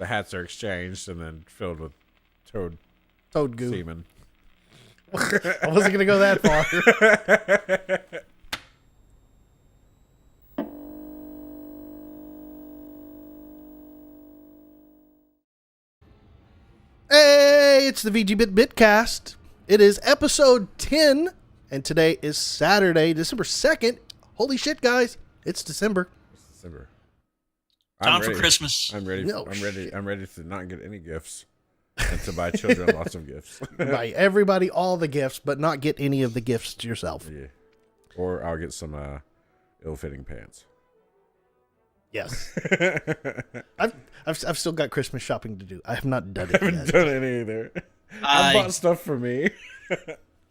the hats are exchanged and then filled with toad goo. semen. I wasn't gonna go that far. Hey, it's the VGBit BitCast. It is episode 10, and today is Saturday, December 2nd. Holy shit, guys. It's December. It's December. Time for Christmas. I'm ready. No, I'm ready to not get any gifts and to buy children lots of gifts. Buy everybody all the gifts, but not get any of the gifts yourself. Yeah. Or I'll get some ill-fitting pants. Yes. I've still got Christmas shopping to do. I have not done it I haven't yet. done any either. I bought stuff for me.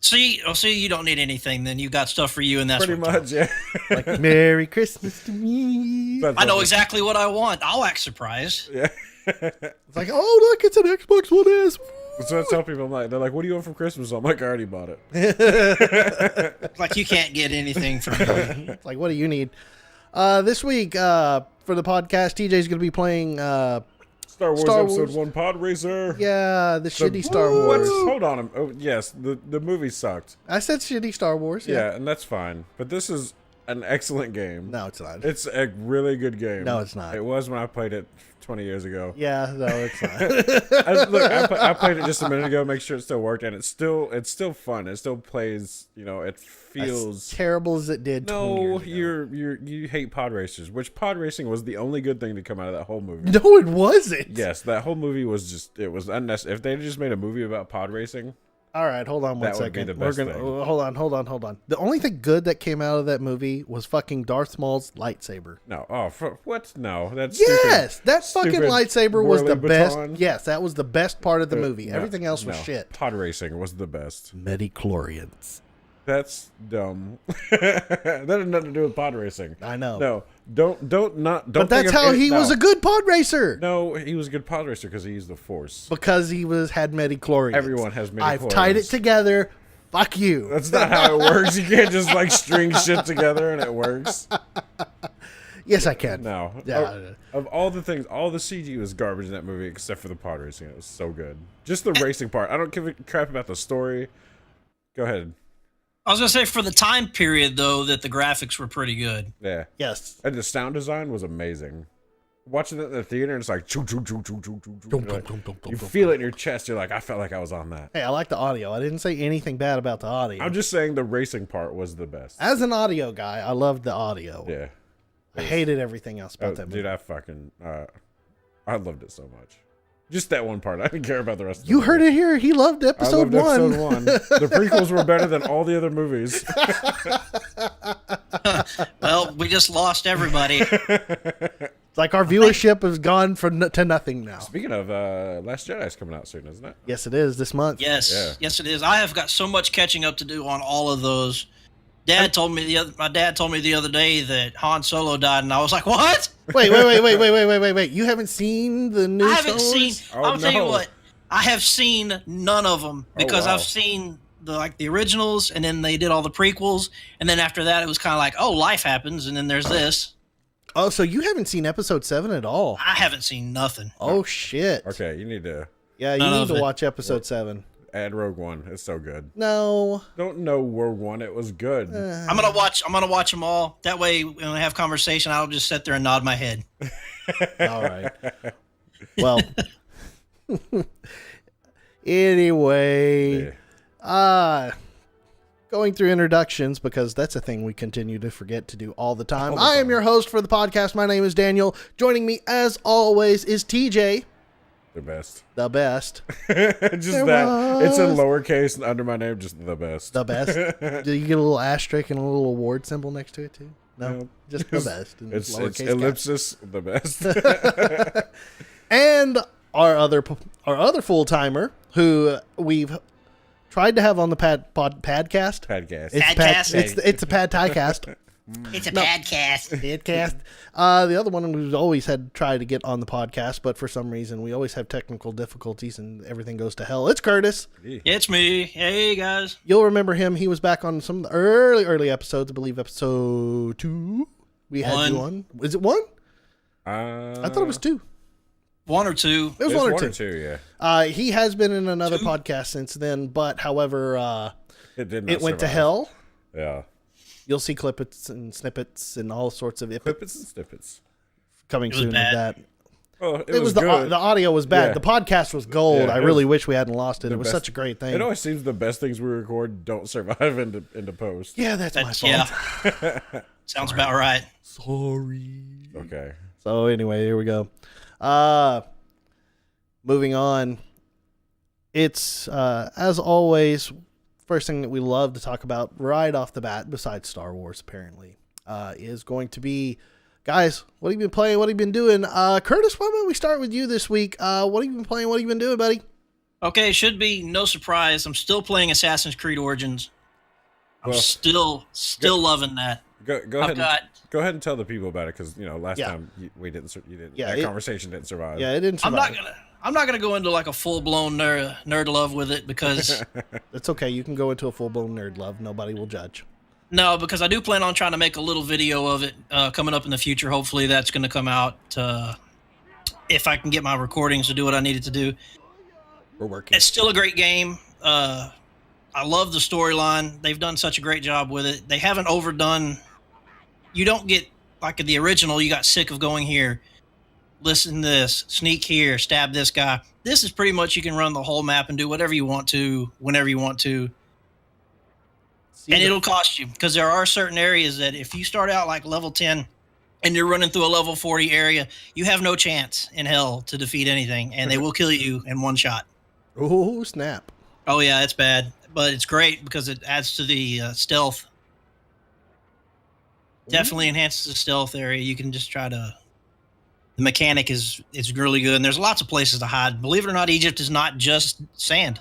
See, you don't need anything. Then you got stuff for you, and that's Pretty what much, yeah. Like, Merry Christmas to me. I know exactly what I want. I'll act surprised. Yeah. It's like, oh, look, it's an Xbox One S. So I tell people, they're like, what do you want for Christmas? I'm like, I already bought it. Like you can't get anything from me. It's like, what do you need? This week, for the podcast, TJ's going to be playing, Star Wars Star Episode Wars. 1 Pod Racer. yeah, the shitty Star What? Wars. Hold on. Oh, yes, the movie sucked. I said shitty Star Wars. Yeah, and that's fine. But this is an excellent game. No, it's not. It's a really good game. No, it's not. It was when I played it 20 years ago. Yeah, no, it's not. I played it just a minute ago, make sure it still worked, and it's still fun. It still plays, it feels As terrible as it did 20 No, years ago. you hate pod racers, which pod racing was the only good thing to come out of that whole movie. No, it wasn't. Yes, that whole movie was unnecessary. If they had just made a movie about pod racing, All right, hold on one That would be second. the best thing. Hold on. The only thing good that came out of that movie was fucking Darth Maul's lightsaber. no. Oh, what? No, that's Yes, stupid. that fucking Stupid lightsaber was the whirly best. baton. Yes, that was the best part of the movie. No, Everything else was no. shit. Pod racing was the best. Midi-chlorians. That's dumb. That had nothing to do with pod racing. I know. No, don't. But that's how he was a good pod racer. No, he was a good pod racer because he used the force. Because he had midi-chlorians. Everyone has midi-chlorians. I've tied it together. Fuck you. That's not how it works. You can't just string shit together and it works. Yes, I can. No. Yeah. Of all the things, all the CG was garbage in that movie except for the pod racing. It was so good. Just the racing part. I don't give a crap about the story. Go ahead. I was gonna say for the time period though that the graphics were pretty good. Yeah. Yes. And the sound design was amazing. Watching it in the theater, and it's like choo choo choo choo choo choo choo. You feel it in your chest. You're like, I felt like I was on that. Hey, I like the audio. I didn't say anything bad about the audio. I'm just saying the racing part was the best. As an audio guy, I loved the audio. Yeah. I hated everything else about that movie. Dude, I loved it so much. Just that one part. I didn't care about the rest of it. You heard it here. He loved episode I loved 1. episode 1. The prequels were better than all the other movies. Well, we just lost everybody. It's like our viewership has gone to nothing now. Speaking of, Last Jedi's coming out soon, isn't it? Yes, it is this month. Yes, Yeah. yes, it is. I have got so much catching up to do on all of those. My dad told me the other day that Han Solo died, and I was like, "What?" Wait. You haven't seen the new I haven't Star seen. Wars? Oh, I'll tell you no. what. I have seen none of them because wow. I've seen the originals, and then they did all the prequels, and then after that, it was kind of like, "Oh, life happens," and then there's this. Oh, so you haven't seen episode 7 at all? I haven't seen nothing. Oh, shit. Okay, you need to Yeah, you None need of to it. watch episode 7. add Rogue One. It's so good. No. Don't know Rogue One. It was good. I'm gonna watch them all. That way, when we have conversation, I'll just sit there and nod my head. All right. Well. Anyway. Yeah. Going through introductions, because that's a thing we continue to forget to do all the time. All the I am time. your host for the podcast. My name is Daniel. Joining me, as always, is TJ, The best. the best. Just There that. It's in was- lowercase and under my name, just the best. The best. Do you get a little asterisk and a little award symbol next to it, too? No, No. just the best. in It's lowercase ellipsis, the best. And our other full-timer, who we've tried to have on the podcast. Podcast. It's a pad tie cast. It's a podcast. Podcast. The other one who's always had tried to get on the podcast, but for some reason we always have technical difficulties and everything goes to hell. It's Curtis. It's me. Hey guys. You'll remember him. He was back on some of the early episodes. I believe episode 2. We had you on. Is it 1? I thought it was 2. One or two. It was It's one or two. yeah. He has been in another Two? podcast since then, but however, It did not it went to survive. hell. Yeah. You'll see clippets and snippets and all sorts of Clippets and snippets. coming It was soon bad. of that. Oh, It was the good. audio was bad. Yeah. The podcast was gold. Yeah, I it really was wish we hadn't lost it. the It was best. such a great thing. It always seems the best things we record don't survive into post. Yeah, that's my fault. Yeah. Sounds about right. Sorry. Okay. So anyway, here we go. Moving on. It's as always, first thing that we love to talk about right off the bat, besides Star Wars apparently, is going to be, guys, what have you been playing? What have you been doing? Curtis, why don't we start with you this week? What have you been playing? What have you been doing, buddy? Okay, it should be no surprise. I'm still playing Assassin's Creed Origins. I'm Well, still loving that. Go I've ahead. got Go ahead and tell the people about it, because last Yeah. time we didn't. You didn't. Yeah, that conversation didn't survive. Yeah, it didn't I'm survive. not gonna go into like a full blown nerd love with it because It's okay. You can go into a full-blown nerd love. Nobody will judge. no, because I do plan on trying to make a little video of it coming up in the future. Hopefully that's going to come out if I can get my recordings to do what I needed to do. We're working. It's still a great game. I love the storyline. They've done such a great job with it. They haven't overdone. You don't get like in the original. You got sick of going here, listen to this, sneak here, stab this guy. This is pretty much you can run the whole map and do whatever you want to, whenever you want to. See And the- it'll cost you because there are certain areas that if you start out like level 10 and you're running through a level 40 area, you have no chance in hell to defeat anything, and they will kill you in one shot. Oh, snap. Oh yeah, it's bad, but it's great because it adds to the stealth. Definitely enhances the stealth area. You can just try to. The mechanic is really good, and there's lots of places to hide. Believe it or not, Egypt is not just sand.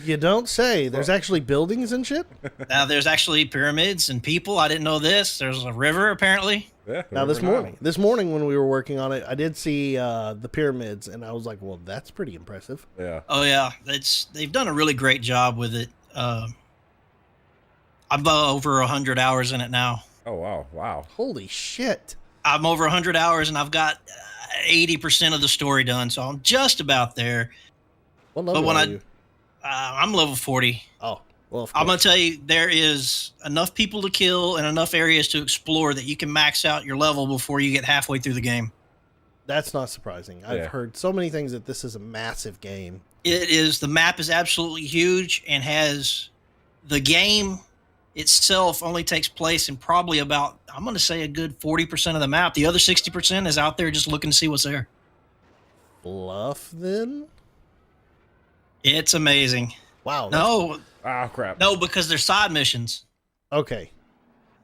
You don't say. There's actually buildings and shit? Now there's actually pyramids and people. I didn't know this. There's a river apparently. Yeah. Now this we're morning when we were working on it, I did see the pyramids, and I was like, "Well, that's pretty impressive." Yeah. Oh yeah, they've done a really great job with it. I'm over 100 hours in it now. Oh wow. Wow. Holy shit! I'm over 100 hours and I've got 80% of the story done, so I'm just about there. What level when are I- you? I'm level 40. Oh, well, of I'm course. gonna tell you, there is enough people to kill and enough areas to explore that you can max out your level before you get halfway through the game. That's not surprising. I've Yeah. heard so many things that this is a massive game. It is. The map is absolutely huge and has the game itself only takes place in probably about, I'm going to say, a good 40% of the map. The other 60% is out there just looking to see what's there. Fluff, then? It's amazing. Wow. that's- No, Oh crap. no, because they're side missions. Okay.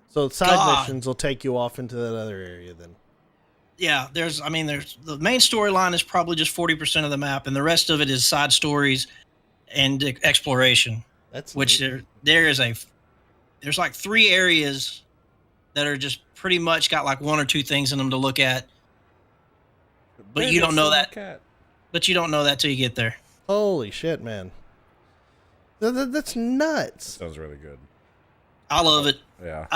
So side God. missions will take you off into that other area then. Yeah, there's the main storyline is probably just 40% of the map, and the rest of it is side stories and exploration. That's Which neat. there's like 3 areas that are just pretty much got like 1 or 2 things in them to look at, but you don't know that. Cat. But you don't know that till you get there. Holy shit, man. That's nuts. Sounds really good. I love it. Yeah.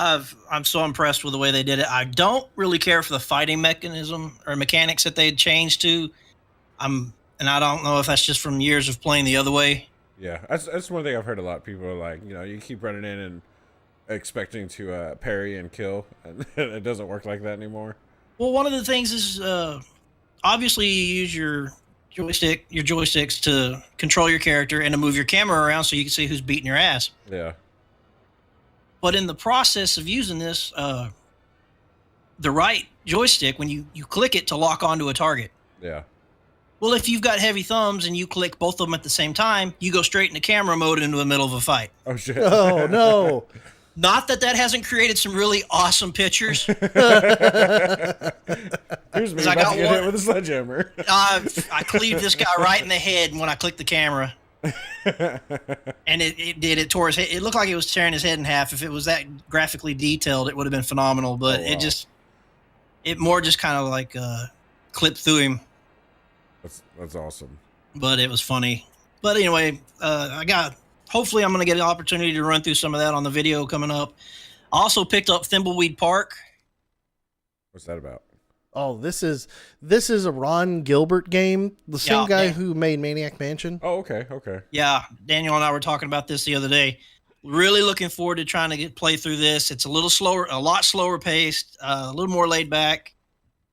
I'm so impressed with the way they did it. I don't really care for the fighting mechanism or mechanics that they had changed to. And I don't know if that's just from years of playing the other way. Yeah. That's one thing I've heard a lot. People are like, you keep running in and expecting to parry and kill, and it doesn't work like that anymore. Well, one of the things is obviously you use your joysticks to control your character and to move your camera around so you can see who's beating your ass. Yeah. But in the process of using this, the right joystick, when you click it to lock onto a target. Yeah. Well, if you've got heavy thumbs and you click both of them at the same time, you go straight into camera mode into the middle of a fight. Oh shit. Oh, no. Not that hasn't created some really awesome pictures. Here's me I about got to get one- hit with a sledgehammer. I cleaved this guy right in the head when I clicked the camera. And it tore his head. It looked like it was tearing his head in half. If it was that graphically detailed, it would have been phenomenal. But Oh, wow. it more just kind of like clipped through him. That's awesome. But it was funny. But anyway, hopefully I'm going to get an opportunity to run through some of that on the video coming up. I also picked up Thimbleweed Park. What's that about? Oh, this is a Ron Gilbert game. The same Yeah, guy yeah. who made Maniac Mansion. Oh, okay, okay. Yeah, Daniel and I were talking about this the other day. Really looking forward to trying to play through this. It's a little slower, a lot slower paced, a little more laid back.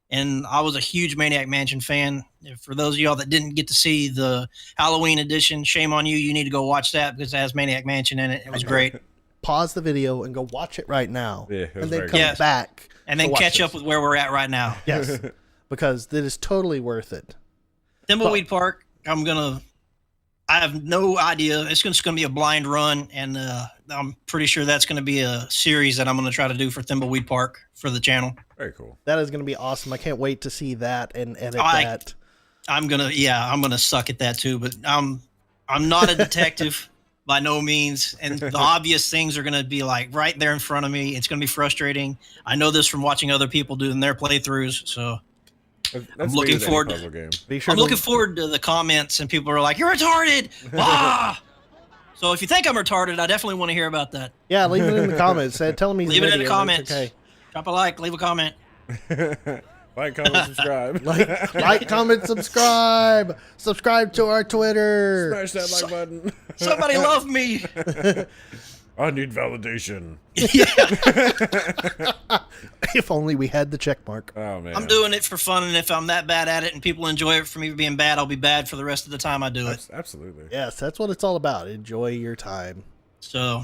And I was a huge Maniac Mansion fan. For those of y'all that didn't get to see the Halloween edition, shame on you. You need to go watch that because it has Maniac Mansion in it. It was great. Pause the video and go watch it right now. Yeah, it was and then very come good. Yes. back. And then to watch catch this. up with where we're at right now. Yes, because it is totally worth it. Thimbleweed Park, I have no idea. It's just going to be a blind run, and I'm pretty sure that's going to be a series that I'm going to try to do for Thimbleweed Park for the channel. Very cool. That is going to be awesome. I can't wait to see that and edit I- that. I'm gonna suck at that too, but I'm not a detective by no means, and the obvious things are gonna be like right there in front of me. It's gonna be frustrating. I know this from watching other people doing their playthroughs, so That's looking me with any forward to- puzzle game. Be sure I'm looking forward to the comments, and people are like, "You're retarded!" Ah! So if you think I'm retarded, I definitely want to hear about that. Yeah, leave it in the comments. Tell him he's Leave an it in the idiot. comments. It's okay. Drop a like, leave a comment. Like, comment, subscribe. Like, comment, subscribe. Subscribe to our Twitter. Smash that like button. Somebody love me. I need validation. If only we had the check mark. Oh man, I'm doing it for fun, and if I'm that bad at it and people enjoy it for me being bad, I'll be bad for the rest of the time I do it. Absolutely. Yes, that's what it's all about. Enjoy your time. So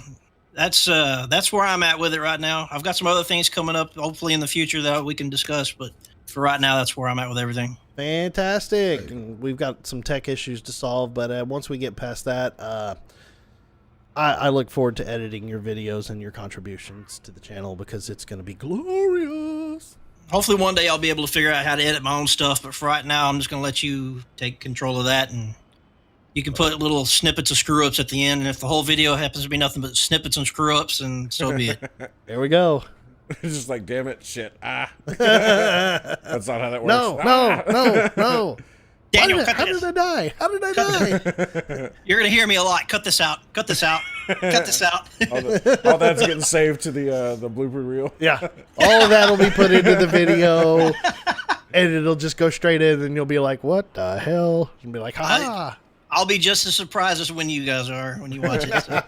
that's where I'm at with it right now. I've got some other things coming up, hopefully in the future that we can discuss, but for right now, that's where I'm at with everything. Fantastic. And we've got some tech issues to solve, but once we get past that, I look forward to editing your videos and your contributions to the channel because it's going to be glorious. Hopefully one day I'll be able to figure out how to edit my own stuff, but for right now, I'm just going to let you take control of that, and you can put little snippets of screw-ups at the end, and if the whole video happens to be nothing but snippets and screw-ups, and so be it. There we go. It's just like, damn it, shit. That's not how that works. No. Daniel, How did I die? How did I die? You're going to hear me a lot. Cut this out. Cut this out. Cut this out. all that's getting saved to the blooper reel. Yeah. All of that will be put into the video, and it'll just go straight in, and you'll be like, what the hell? And be like, ha. I'll be just as surprised as when you guys are when you watch it. So.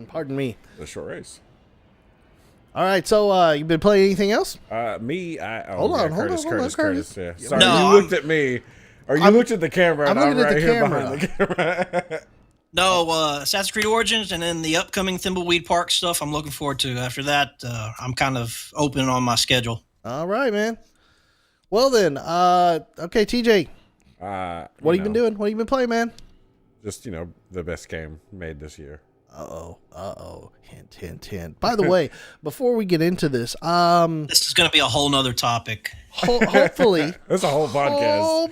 Pardon me. The short race. All right, so you've been playing anything else? Me, Hold on, Curtis. Yeah. Sorry, No, you looked at me. Or you looked at the camera, and I'm looking at right the here camera. behind the camera. No, Assassin's Creed Origins and then the upcoming Thimbleweed Park stuff I'm looking forward to. After that, I'm kind of open on my schedule. All right, man. Well then, okay, TJ, what have you been doing? What have you been playing, man? Just, the best game made this year. Uh-oh. Hint. By the way, before we get into this, This is going to be a whole nother topic. hopefully, That's a whole podcast.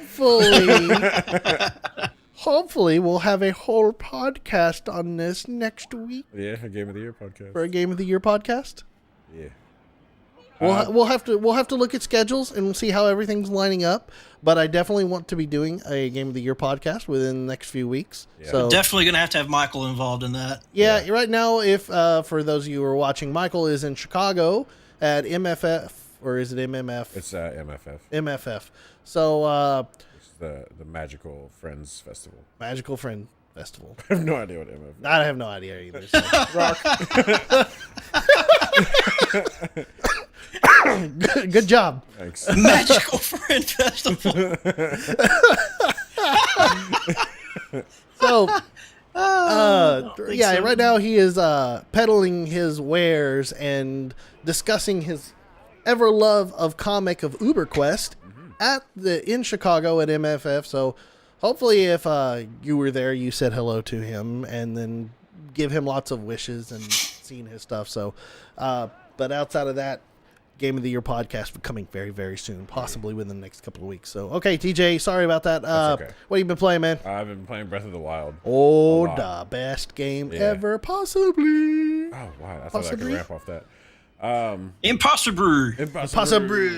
hopefully we'll have a whole podcast on this next week Yeah, a Game of the Year podcast. for a Game of the Year podcast. Yeah. We'll have to look at schedules and see how everything's lining up. But I definitely want to be doing a Game of the Year podcast within the next few weeks. Yeah. So Definitely going to have Michael involved in that. yeah, right now, if for those of you who are watching, Michael is in Chicago at MFF, or is it MMF? It's MFF. MFF. So It's the Magical Friends Festival. Magical Friend Festival. I have no idea what MFF is. I have no idea either. So. Good job. Thanks. Magical Friend Festival. So, yeah, right now he is peddling his wares and discussing his ever love of comic of UberQuest in Chicago at MFF. So, hopefully, if you were there, you said hello to him and then give him lots of wishes and seen his stuff. So, but outside of that, Game of the Year podcast coming very, very soon, possibly within the next couple of weeks. So, okay, TJ, sorry about that. That's okay. What have you been playing, man? I've been playing Breath of the Wild. Oh, A lot. the best game Yeah. ever, possibly. Oh, wow. I thought I Possibly. could ramp off that. Imposter Brew. Possibly.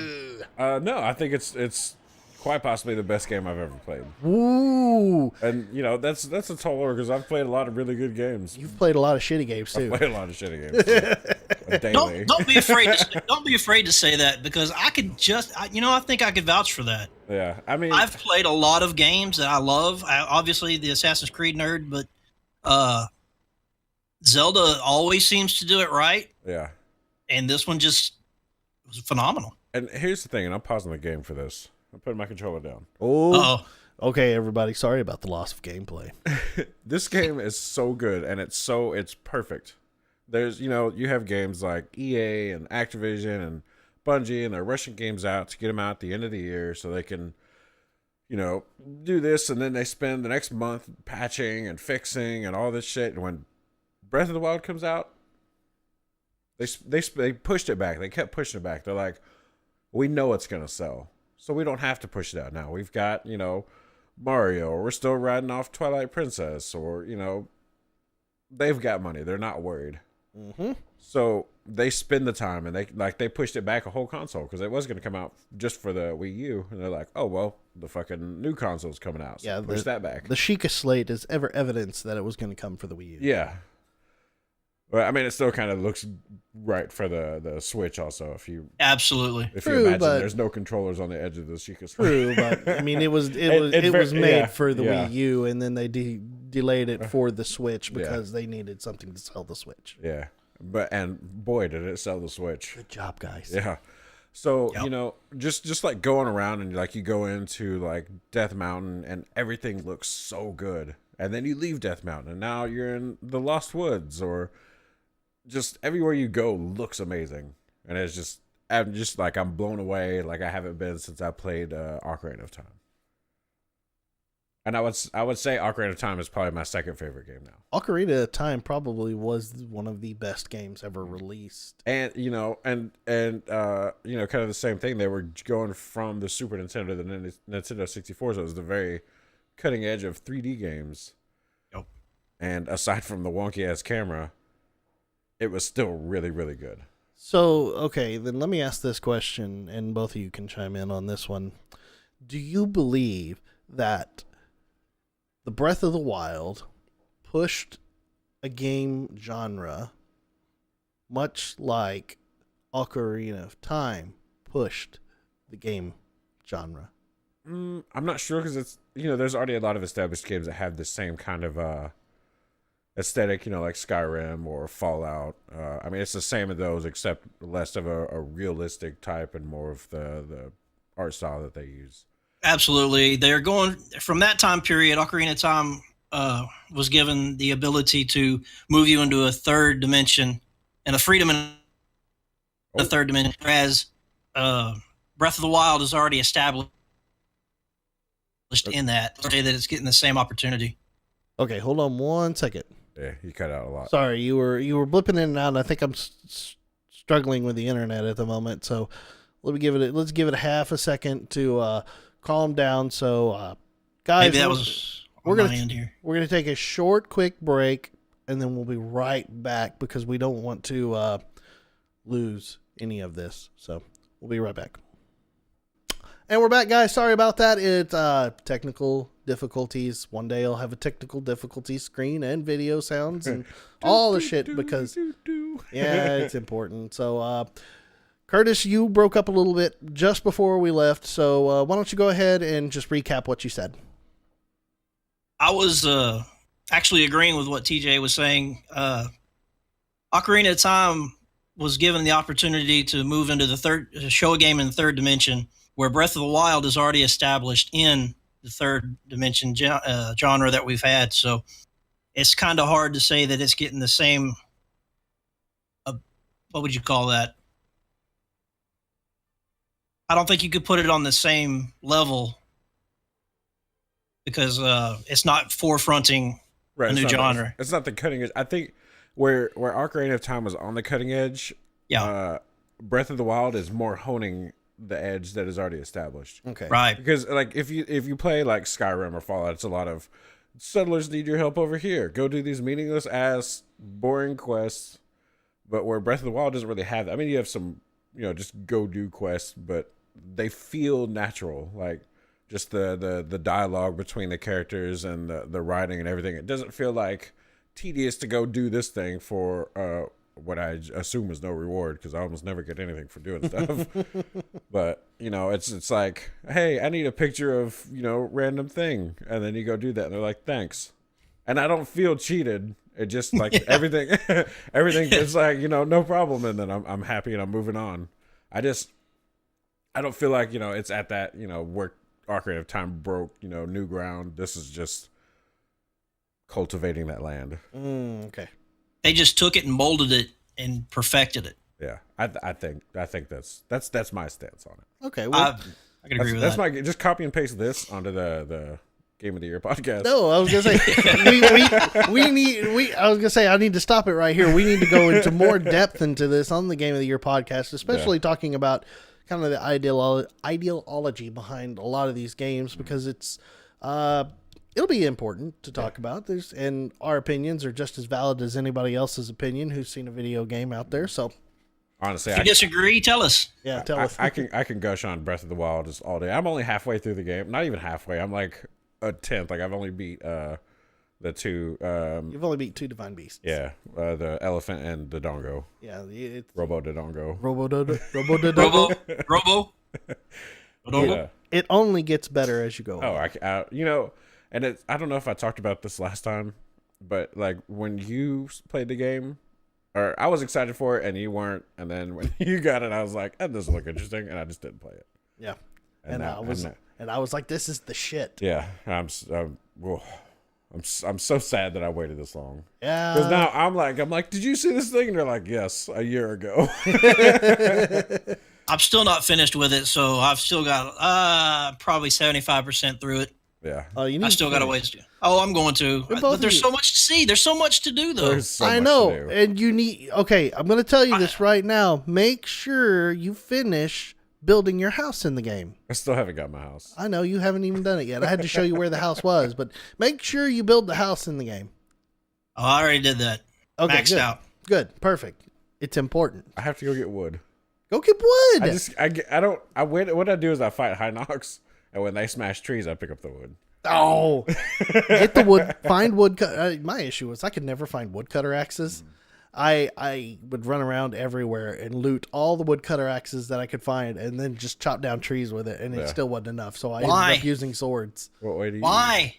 No, I think it's quite possibly the best game I've ever played. Ooh. And, that's a tall order because I've played a lot of really good games. You've played a lot of shitty games, I've too. played a lot of shitty games. Too. daily. Don't be afraid to don't be afraid to say that, because I could I think I could vouch for that. Yeah, I mean, I've played a lot of games that I love. Obviously the Assassin's Creed nerd, but Zelda always seems to do it right, yeah. and this one just was phenomenal. And here's the thing, and I'm pausing the game for this. I'm putting my controller down. Oh, Uh-oh. okay, everybody. Sorry about the loss of gameplay. This game is so good, and it's perfect. There's, you have games like EA and Activision and Bungie, and they're rushing games out to get them out at the end of the year so they can, do this, and then they spend the next month patching and fixing and all this shit. And when Breath of the Wild comes out, they pushed it back. They kept pushing it back. They're like, we know it's gonna sell, so we don't have to push it out now. We've got, Mario, or we're still riding off Twilight Princess, or, they've got money. They're not worried. Mm-hmm. So they spend the time, and they pushed it back a whole console because it was going to come out just for the Wii U, and they're like, oh well, the fucking new console's coming out, so push that back. The Sheikah slate is ever evidence that it was going to come for the Wii U. Yeah. Well, I mean, it still kind of looks right for the Switch also. Absolutely. If True, you imagine but there's no controllers on the edge of the Sheikah slate. True, but I mean, it was made for the Wii U, and then they delayed it for the Switch because they needed something to sell the Switch. Yeah. And boy, did it sell the Switch. Good job, guys. Yeah. So, just like going around, and like you go into like Death Mountain and everything looks so good. And then you leave Death Mountain and now you're in the Lost Woods, or just everywhere you go looks amazing. And I'm blown away like I haven't been since I played Ocarina of Time. And I would say Ocarina of Time is probably my second favorite game now. Ocarina of Time probably was one of the best games ever released. And kind of the same thing. They were going from the Super Nintendo to the Nintendo 64, so it was the very cutting edge of 3D games. Yep. And aside from the wonky ass camera, it was still really, really good. So, okay, then let me ask this question, and both of you can chime in on this one. Do you believe that the Breath of the Wild pushed a game genre much like Ocarina of Time pushed the game genre? I'm not sure, because it's, there's already a lot of established games that have the same kind of aesthetic, like Skyrim or Fallout. I mean, it's the same of those, except less of a realistic type and more of the art style that they use. Absolutely. They're going from that time period. Ocarina of Time was given the ability to move you into a third dimension and the freedom in the third dimension, whereas Breath of the Wild is already established in that. Say that it's getting the same opportunity. Okay, hold on 1 second. Yeah, you cut out a lot. Sorry, you were blipping in and out, and I think I'm struggling with the internet at the moment. So let's give it a half a second to calm down. So, guys, maybe that was we're on my end here. We're gonna take a short, quick break, and then we'll be right back because we don't want to lose any of this. So we'll be right back. And we're back, guys. Sorry about that. It's technical difficulties. One day I'll have a technical difficulty screen and video sounds and all the shit because, yeah, it's important. So, Curtis, you broke up a little bit just before we left. So why don't you go ahead and just recap what you said? I was actually agreeing with what TJ was saying. Ocarina of Time was given the opportunity to move into show a game in the third dimension, where Breath of the Wild is already established in the third dimension genre that we've had. So it's kind of hard to say that it's getting the same, what would you call that? I don't think you could put it on the same level because it's not forefronting a new genre. It's not the cutting edge. I think where Ocarina of Time was on the cutting edge, Breath of the Wild is more honing the edge that is already established. Okay. Right. Because like if you play like Skyrim or Fallout, it's a lot of settlers need your help over here. Go do these meaningless ass boring quests. But where Breath of the Wild doesn't really have that. I mean, you have some, just go do quests, but they feel natural. Like just the dialogue between the characters and the writing and everything. It doesn't feel like tedious to go do this thing for what I assume is no reward because I almost never get anything for doing stuff. But it's like, hey, I need a picture of random thing, and then you go do that, and they're like, thanks, and I don't feel cheated. It just like everything is like no problem, and then I'm happy and I'm moving on. I don't feel like it's at that work Ocarina of Time broke new ground. This is just cultivating that land. Okay. They just took it and molded it and perfected it. Yeah, I think that's my stance on it. Okay, well, I can agree with that's that. just copy and paste this onto the Game of the Year podcast. no, I was gonna say I was gonna say I need to stop it right here. We need to go into more depth into this on the Game of the Year podcast, especially talking about kind of the ideology behind a lot of these games, because it's it'll be important to talk about. And our opinions are just as valid as anybody else's opinion who's seen a video game out there. So honestly, if you disagree, tell us. Yeah, tell us. I can gush on Breath of the Wild just all day. I'm only halfway through the game. Not even halfway. I'm like a 10th. Like I've only beat the two. You've only beat 2 divine beasts. Yeah, the elephant and the dongo. Yeah, it's Robo the dongo. Robo. It only gets better as you go. Oh, and I don't know if I talked about this last time, but like when you played the game, or I was excited for it and you weren't, and then when you got it, I was like, that doesn't look interesting, and I just didn't play it. Yeah, and I was like, this is the shit. Yeah, I'm so sad that I waited this long. Yeah, because now I'm like, did you see this thing? And they're like, yes, a year ago. I'm still not finished with it, so I've still got probably 75% through it. Yeah. I still got a ways to do. Oh, I'm going to. But there's so much to see. There's so much to do, though. I know. And you need... Okay, I'm going to tell you this right now. Make sure you finish building your house in the game. I still haven't got my house. I know. You haven't even done it yet. I had to show you where the house was. But make sure you build the house in the game. Oh, I already did that. Okay, Maxed good. out. Good. Perfect. It's important. I have to go get wood. Go get wood. What I do is I fight Hinox, and when they smash trees, I pick up the wood. Oh, get the wood. Find wood. My issue was I could never find woodcutter axes. I would run around everywhere and loot all the woodcutter axes that I could find, and then just chop down trees with it, and it still wasn't enough. So I ended up using swords. What way do you? Why?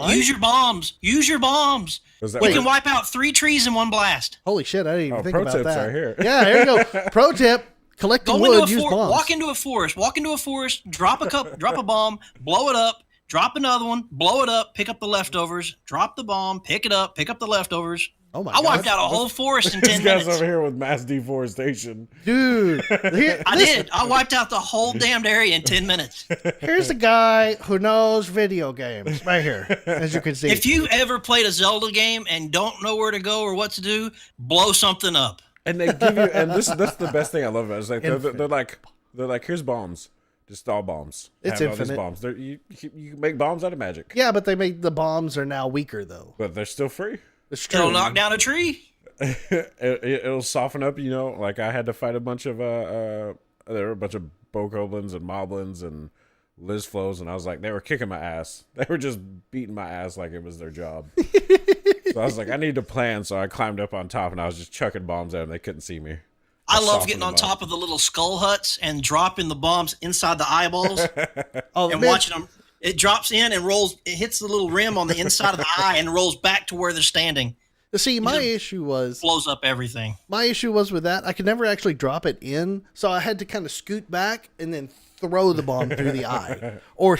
Use your bombs. Use your bombs. You can wipe out 3 trees in one blast. Holy shit! I didn't even think about that. Pro tips right here. Yeah, here you go. Pro tip. Collecting wood, use bombs. Walk into a forest, drop a bomb, blow it up, drop another one, blow it up, pick up the leftovers, drop the bomb, pick it up, pick up the leftovers. Oh my God. I wiped out a whole forest in 10 This minutes. guy's over here with mass deforestation. Dude. I wiped out the whole damned area in 10 minutes. Here's a guy who knows video games right here, as you can see. If you ever played a Zelda game and don't know where to go or what to do, blow something up. And they give you, and that's the best thing I love about it. Is like they're like, here's bombs, just all bombs. It's have infinite. All these bombs. You make bombs out of magic. Yeah, but the bombs are now weaker though. But they're still free. It's true. It'll knock down a tree. It'll soften up. Like I had to fight a bunch of there were a bunch of bokoblins and moblins and Lizflows, and I was like, they were kicking my ass. They were just beating my ass like it was their job. So I was like, I need to plan. So I climbed up on top, and I was just chucking bombs at them. They couldn't see me. I love getting on top of the little skull huts and dropping the bombs inside the eyeballs and watching them. It drops in and rolls. It hits the little rim on the inside of the eye and rolls back to where they're standing. See, my issue was... blows up everything. My issue was with that, I could never actually drop it in, so I had to kind of scoot back and then throw the bomb through the eye. Or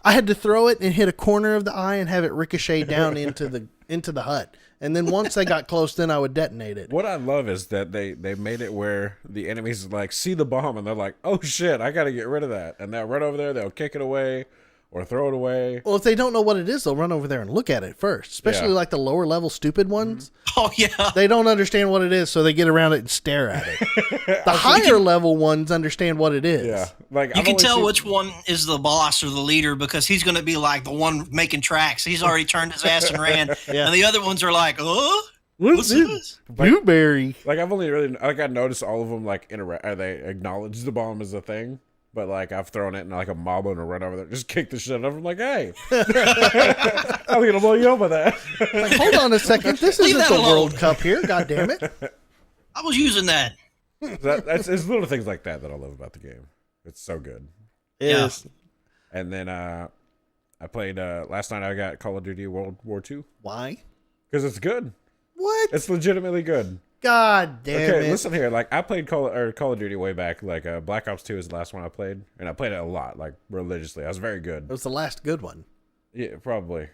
I had to throw it and hit a corner of the eye and have it ricochet down into the hut. And then once they got close, then I would detonate it. What I love is that they made it where the enemies like see the bomb and they're like, oh shit, I gotta get rid of that. And they'll run over there, they'll kick it away or throw it away. Well, if they don't know what it is, they'll run over there and look at it first. Especially like the lower level stupid ones. Oh yeah. They don't understand what it is, so they get around it and stare at it. The higher level ones understand what it is. Yeah. Like you can tell which one is the boss or the leader because he's going to be like the one making tracks. He's already turned his ass and ran. Yeah. And the other ones are like, oh, what's this? Blueberry. Like I've only really I noticed all of them like they acknowledge the bomb as a thing. But like I've thrown it in like a mob and run over there, just kick the shit out of them. Like, hey, I'm gonna blow you up with that. Like, hold on a second, this isn't the World Cup here. God damn it! I was using that. That's it's little things like that I love about the game. It's so good. Yeah. And then I played last night. I got Call of Duty World War II Why? because it's good. What? It's legitimately good. God damn it. Okay, listen here. Like I played Call of Duty way back. Like Black Ops 2 is the last one I played, and I played it a lot, like religiously. I was very good. It was the last good one. Yeah, probably.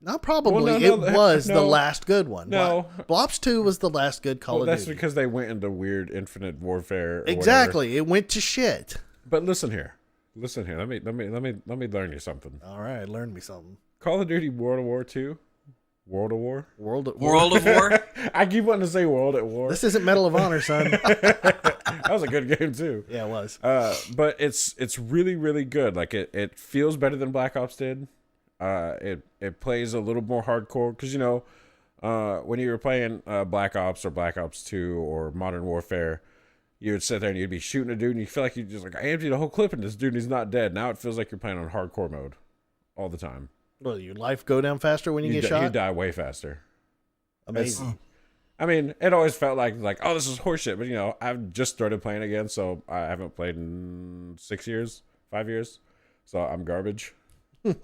Not probably. Well, no, it was no. the last good one. No. Blops 2 was the last good Call of That's Duty. because they went into weird Infinite Warfare. Or Exactly. whatever. It went to shit. But listen here. Let me learn you something. All right, learn me something. Call of Duty World War II. World of War. World of War. I keep wanting to say World at War. This isn't Medal of Honor, son. That was a good game too. Yeah, it was. But it's really really good. Like it feels better than Black Ops did. It plays a little more hardcore because when you were playing Black Ops or Black Ops 2 or Modern Warfare, you would sit there and you'd be shooting a dude and you feel like you just like I emptied a whole clip in this dude and he's not dead. Now it feels like you're playing on hardcore mode all the time. Well, your life go down faster when you get shot? You die way faster. Amazing. I mean, it always felt like oh, this is horseshit. But I've just started playing again, so I haven't played in 5 years. So I'm garbage.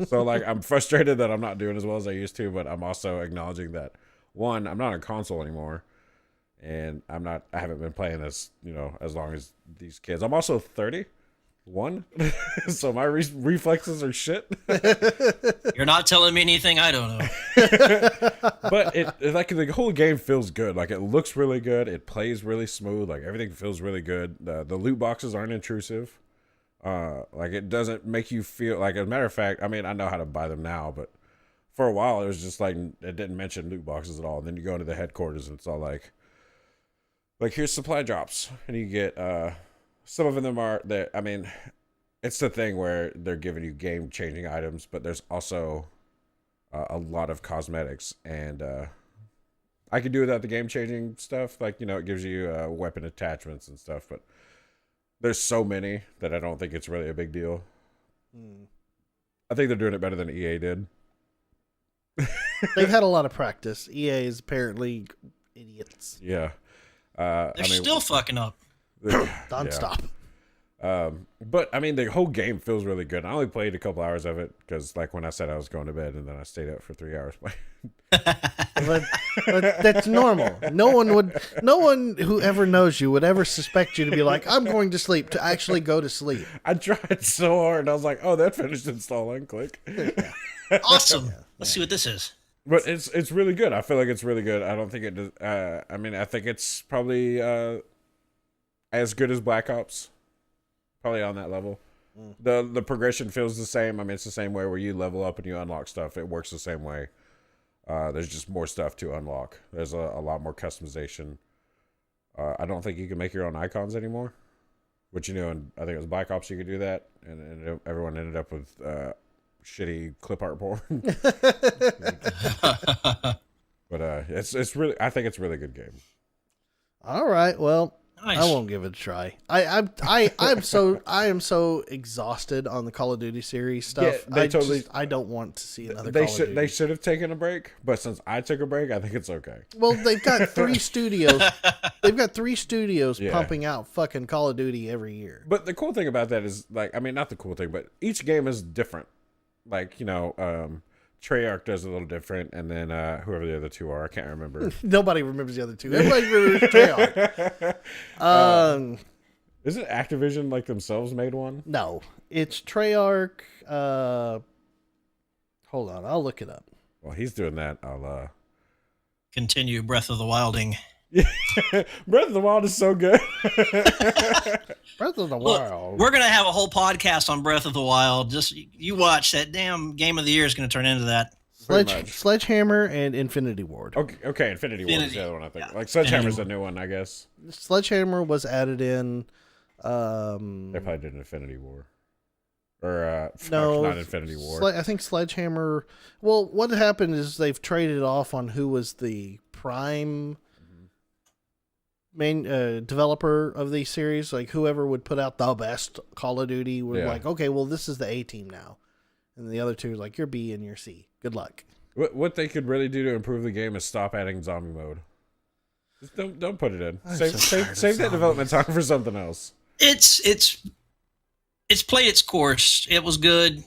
So like I'm frustrated that I'm not doing as well as I used to, but I'm also acknowledging that one, I'm not on console anymore, and I haven't been playing this as long as these kids. I'm also 31, so my reflexes are shit. You're not telling me anything I don't know. But it like the whole game feels good. Like it looks really good. It plays really smooth. Like everything feels really good. The loot boxes aren't intrusive. Like it doesn't make you feel like. As a matter of fact, I mean, I know how to buy them now, but for a while it was just like it didn't mention loot boxes at all. And then you go into the headquarters and it's all like here's supply drops, and you get some of them are that. I mean, it's the thing where they're giving you game changing items, but there's also a lot of cosmetics, and I could do without the game changing stuff. Like it gives you weapon attachments and stuff, but there's so many that I don't think it's really a big deal. I think they're doing it better than EA did. They've had a lot of practice. EA is apparently idiots. Yeah. They're still fucking up. Don't stop. But I mean, the whole game feels really good. I only played a couple hours of it because, like, when I said I was going to bed, and then I stayed up for 3 hours playing. but that's normal. No one who ever knows you would ever suspect you to be like, I'm going to sleep, to actually go to sleep. I tried so hard. I was like, oh, that finished installing. Click. Awesome. Let's see what this is. But it's really good. I feel like it's really good. I don't think it does. I mean, I think it's probably as good as Black Ops. Probably on that level. The progression feels the same. I mean, it's the same way where you level up and you unlock stuff. It works the same way. There's just more stuff to unlock. There's a lot more customization. I don't think you can make your own icons anymore. Which, and I think it was Black Ops you could do that. And everyone ended up with shitty clip art porn. But it's really, I think it's a really good game. All right, well, Nice. I won't give it a try. I am so exhausted on the Call of Duty series stuff. Yeah, I don't want to see another Call of Duty. They should have taken a break, but since I took a break, I think it's okay. Well, they've got 3 studios. They've got 3 studios Yeah. pumping out fucking Call of Duty every year. But the cool thing about that is, like, I mean, not the cool thing, but each game is different. Like, Treyarch does a little different, and then whoever the other 2 are, I can't remember. Nobody remembers the other 2. Everybody remembers Treyarch. Is it Activision, like, themselves made one? No, it's Treyarch. Hold on, I'll look it up. Well, he's doing that. I'll Continue Breath of the Wilding. Breath of the Wild is so good. Breath of the Look, Wild. we're going to have a whole podcast on Breath of the Wild. Just you watch. That damn Game of the Year is going to turn into that. Pretty much. Sledgehammer and Infinity Ward. Okay, Infinity Ward is the other one, I think. Yeah. Like, Sledgehammer's a new one, I guess. Sledgehammer was added in. They probably did Infinity War. Or, No, not Infinity War. I think Sledgehammer. Well, what happened is they've traded off on who was the prime main developer of these series. Like, whoever would put out the best Call of Duty were like, okay, well, this is the A team now. And the other 2 are like, you're B and you're C. Good luck. What they could really do to improve the game is stop adding zombie mode. Just don't put it in. I'm Save so tired of save that development zombies. time for something else. It's played its course. It was good,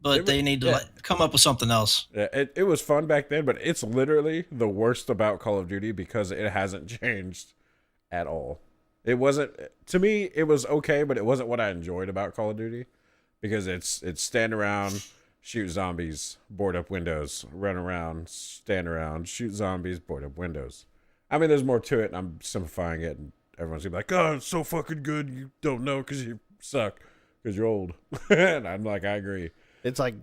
but they need to come up with something else. Yeah, it was fun back then, but it's literally the worst about Call of Duty because it hasn't changed at all. It wasn't, to me, it was okay, but it wasn't what I enjoyed about Call of Duty because it's stand around, shoot zombies, board up windows, run around, stand around, shoot zombies, board up windows. I mean, there's more to it, and I'm simplifying it, and everyone's gonna be like, "Oh, it's so fucking good. You don't know because you suck because you're old." And I'm like, I agree. It's like,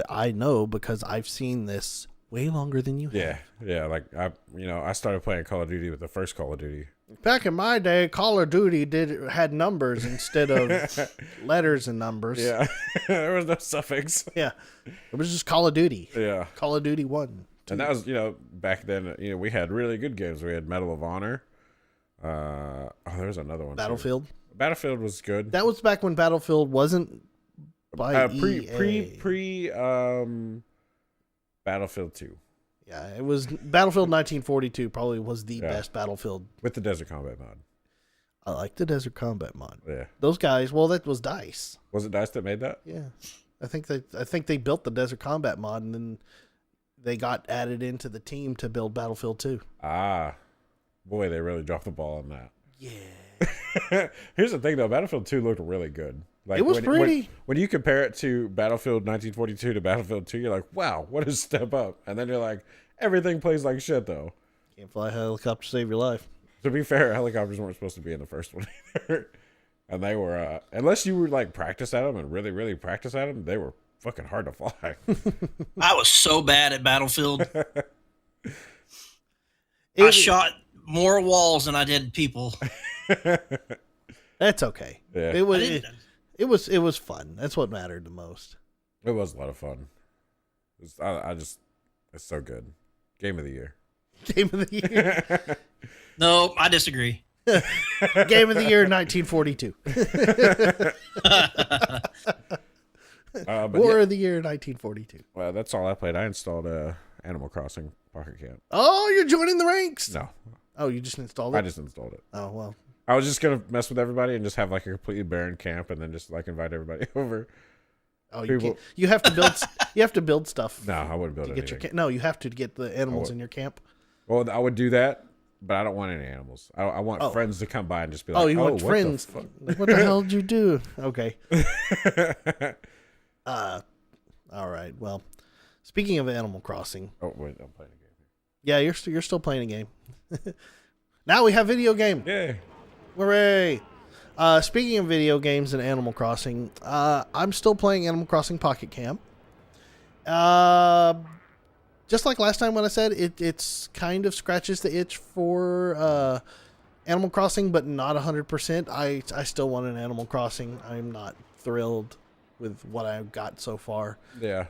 I know because I've seen this way longer than you have. Yeah. Like I started playing Call of Duty with the first Call of Duty. Back in my day, Call of Duty had numbers instead of letters and numbers. Yeah, there was no suffix. Yeah, it was just Call of Duty. Yeah, Call of Duty 1. 2. And that was back then. We had really good games. We had Medal of Honor. There was another one. Battlefield. Too. Battlefield was good. That was back when Battlefield wasn't by pre Battlefield 2. Yeah, it was Battlefield 1942 probably was the best Battlefield. With the Desert Combat mod. I like the Desert Combat mod. Yeah. Those guys, well, that was DICE. Was it DICE that made that? Yeah. I think they built the Desert Combat mod and then they got added into the team to build Battlefield 2. Ah. Boy, they really dropped the ball on that. Yeah. Here's the thing though, Battlefield 2 looked really good. Like it was pretty. When you compare it to Battlefield 1942 to Battlefield 2, you're like, wow, what a step up. And then you're like, everything plays like shit, though. Can't fly a helicopter to save your life. To be fair, helicopters weren't supposed to be in the first one either. And they were, unless you were like practice at them and really, really practice at them, they were fucking hard to fly. I was so bad at Battlefield. I shot more walls than I did people. That's okay. Yeah. It was fun. That's what mattered the most. It was a lot of fun. It's so good. Game of the year. Game of the year. No, I disagree. Game of the year 1942. War of the year 1942. Well, that's all I played. I installed Animal Crossing Pocket Camp. Oh, you're joining the ranks? No. Oh, you just installed it? I just installed it. Oh, well. I was just going to mess with everybody and just have like a completely barren camp and then just like invite everybody over. Oh, you can't. You have to build. You have to build stuff. No, I wouldn't build anything. No, you have to get the animals in your camp. Well, I would do that, but I don't want any animals. I want friends to come by and just be like, "Oh, you want friends? Like, what the hell did you do?" Okay. All right. Well, speaking of Animal Crossing. Oh wait, I'm playing a game. Yeah, you're still playing a game. Now we have video game. Yeah. Hooray! Speaking of video games and Animal Crossing, I'm still playing Animal Crossing Pocket Camp. Just like last time when I said it's kind of scratches the itch for Animal Crossing, but not 100%. I still want an Animal Crossing. I'm not thrilled with what I've got so far. Yeah.